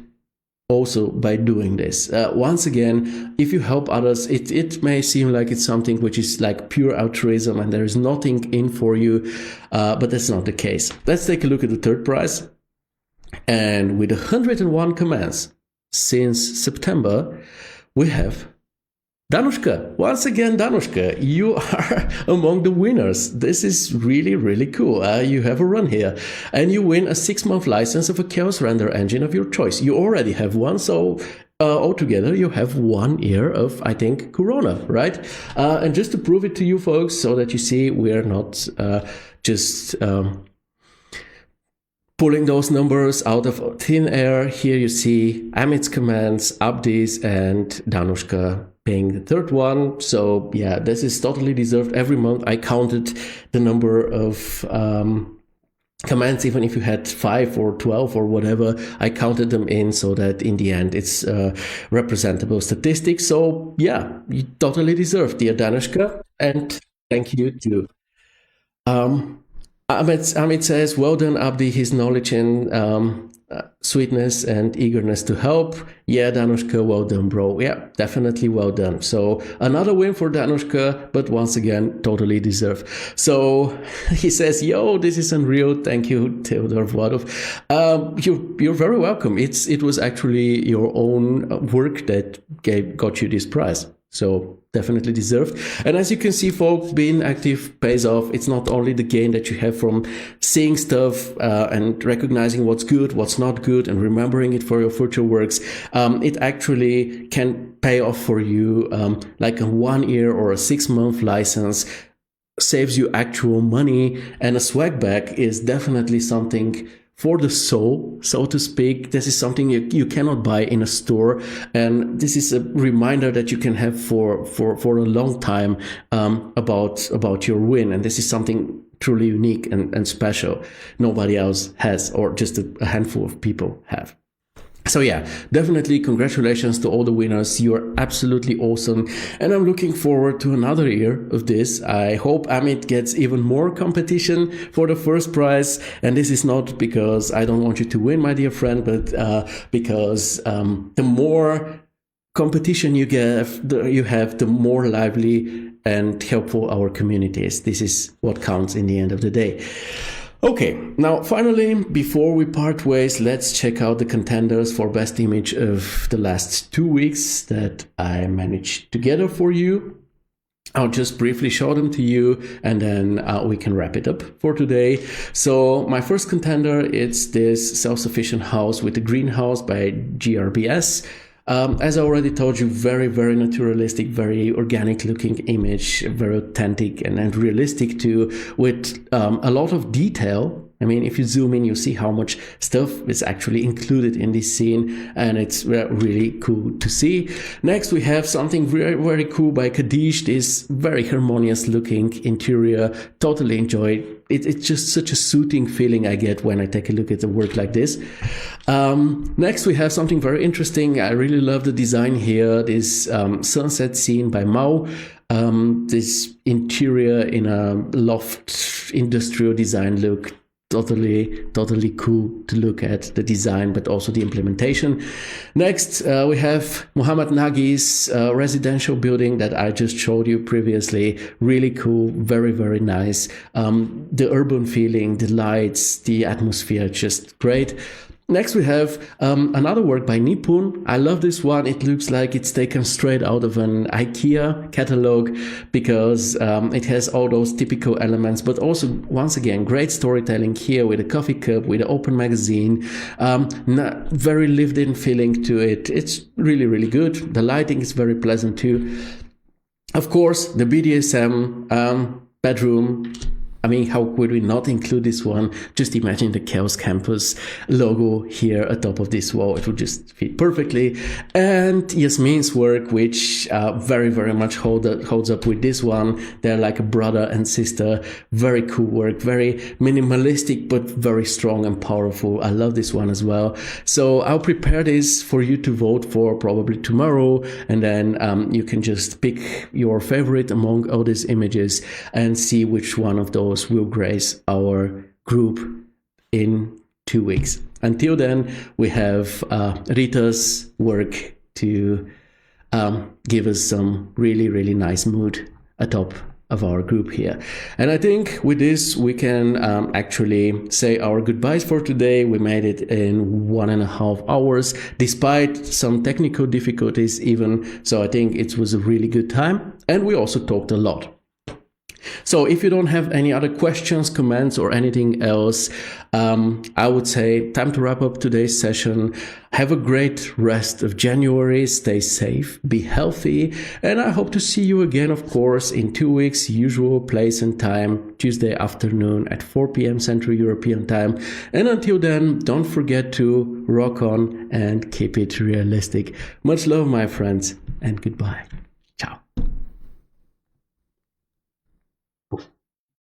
also by doing this. Once again, if you help others, it may seem like it's something which is like pure altruism and there is nothing in for you, but that's not the case. Let's take a look at the third prize. And with 101 comments since September, we have Danushka. Once again, Danushka, you are among the winners. This is really cool. You have a run here and you win a 6-month license of a Chaos Render Engine of your choice. You already have one, so altogether you have 1 year of, I think, Corona, right? And just to prove it to you folks, so that you see we're not just pulling those numbers out of thin air. Here you see Amit's commands, Abdi's, and Danushka being the third one. So yeah, this is totally deserved. Every month I counted the number of commands, even if you had 5 or 12 or whatever, I counted them in so that in the end it's representable statistics. So yeah, you totally deserve, dear Danushka, and thank you too. Amit says, well done, Abdi, his knowledge and sweetness and eagerness to help. Yeah, Danushka, well done, bro. Yeah, definitely well done. So another win for Danushka, but once again, totally deserved. So he says, yo, this is unreal. Thank you, Theodor Vladov. You're very welcome. It was actually your own work that got you this prize. So definitely deserved. And as you can see, folks, being active pays off. It's not only the gain that you have from seeing stuff and recognizing what's good, what's not good, and remembering it for your future works. It actually can pay off for you, like a 1 year or a 6-month license saves you actual money, and a swag bag is definitely something for the soul, so to speak. This is something you cannot buy in a store, and this is a reminder that you can have for a long time about your win. And this is something truly unique and special. Nobody else has, or just a handful of people have. So yeah, definitely congratulations to all the winners. You are absolutely awesome. And I'm looking forward to another year of this. I hope Amit gets even more competition for the first prize. And this is not because I don't want you to win, my dear friend, but because the more competition you have, the more lively and helpful our community is. This is what counts in the end of the day. Okay, now finally, before we part ways, let's check out the contenders for best image of the last 2 weeks that I managed to gather for you. I'll just briefly show them to you, and then we can wrap it up for today. So my first contender, it's this self-sufficient house with the greenhouse by GRBS. As I already told you, very, very naturalistic, very organic looking image, very authentic and realistic too, with a lot of detail. I mean, if you zoom in, you see how much stuff is actually included in this scene, and it's really cool to see. Next, we have something very, very cool by Thanish, this very harmonious looking interior. Totally enjoyed. It's just such a soothing feeling I get when I take a look at the work like this. Next, we have something very interesting. I really love the design here. This sunset scene by Mao. This interior in a loft industrial design look. Totally cool to look at, the design, but also the implementation. Next, we have Mohammad Nagi's residential building that I just showed you previously. Really cool, very, very nice. The urban feeling, the lights, the atmosphere, just great. Next, we have another work by Nippon. I love this one. It looks like it's taken straight out of an IKEA catalog because it has all those typical elements, but also, once again, great storytelling here with a coffee cup, with an open magazine, very lived-in feeling to it. It's really, really good. The lighting is very pleasant too. Of course, the BDSM bedroom. I mean, how could we not include this one? Just imagine the Chaos Campus logo here atop of this wall. It would just fit perfectly. And Yasmine's work, which very, very much holds up with this one. They're like a brother and sister. Very cool work. Very minimalistic, but very strong and powerful. I love this one as well. So I'll prepare this for you to vote for probably tomorrow. And then you can just pick your favorite among all these images and see which one of those will grace our group in 2 weeks. Until then, we have Rita's work to give us some really, really nice mood atop of our group here. And I think with this, we can actually say our goodbyes for today. We made it in 1.5 hours, despite some technical difficulties even. So I think it was a really good time. And we also talked a lot. So if you don't have any other questions, comments, or anything else, I would say time to wrap up today's session. Have a great rest of January. Stay safe, be healthy, and I hope to see you again, of course, in 2 weeks, usual place and time, Tuesday afternoon at 4 p.m. Central European time. And until then, don't forget to rock on and keep it realistic. Much love, my friends, and goodbye.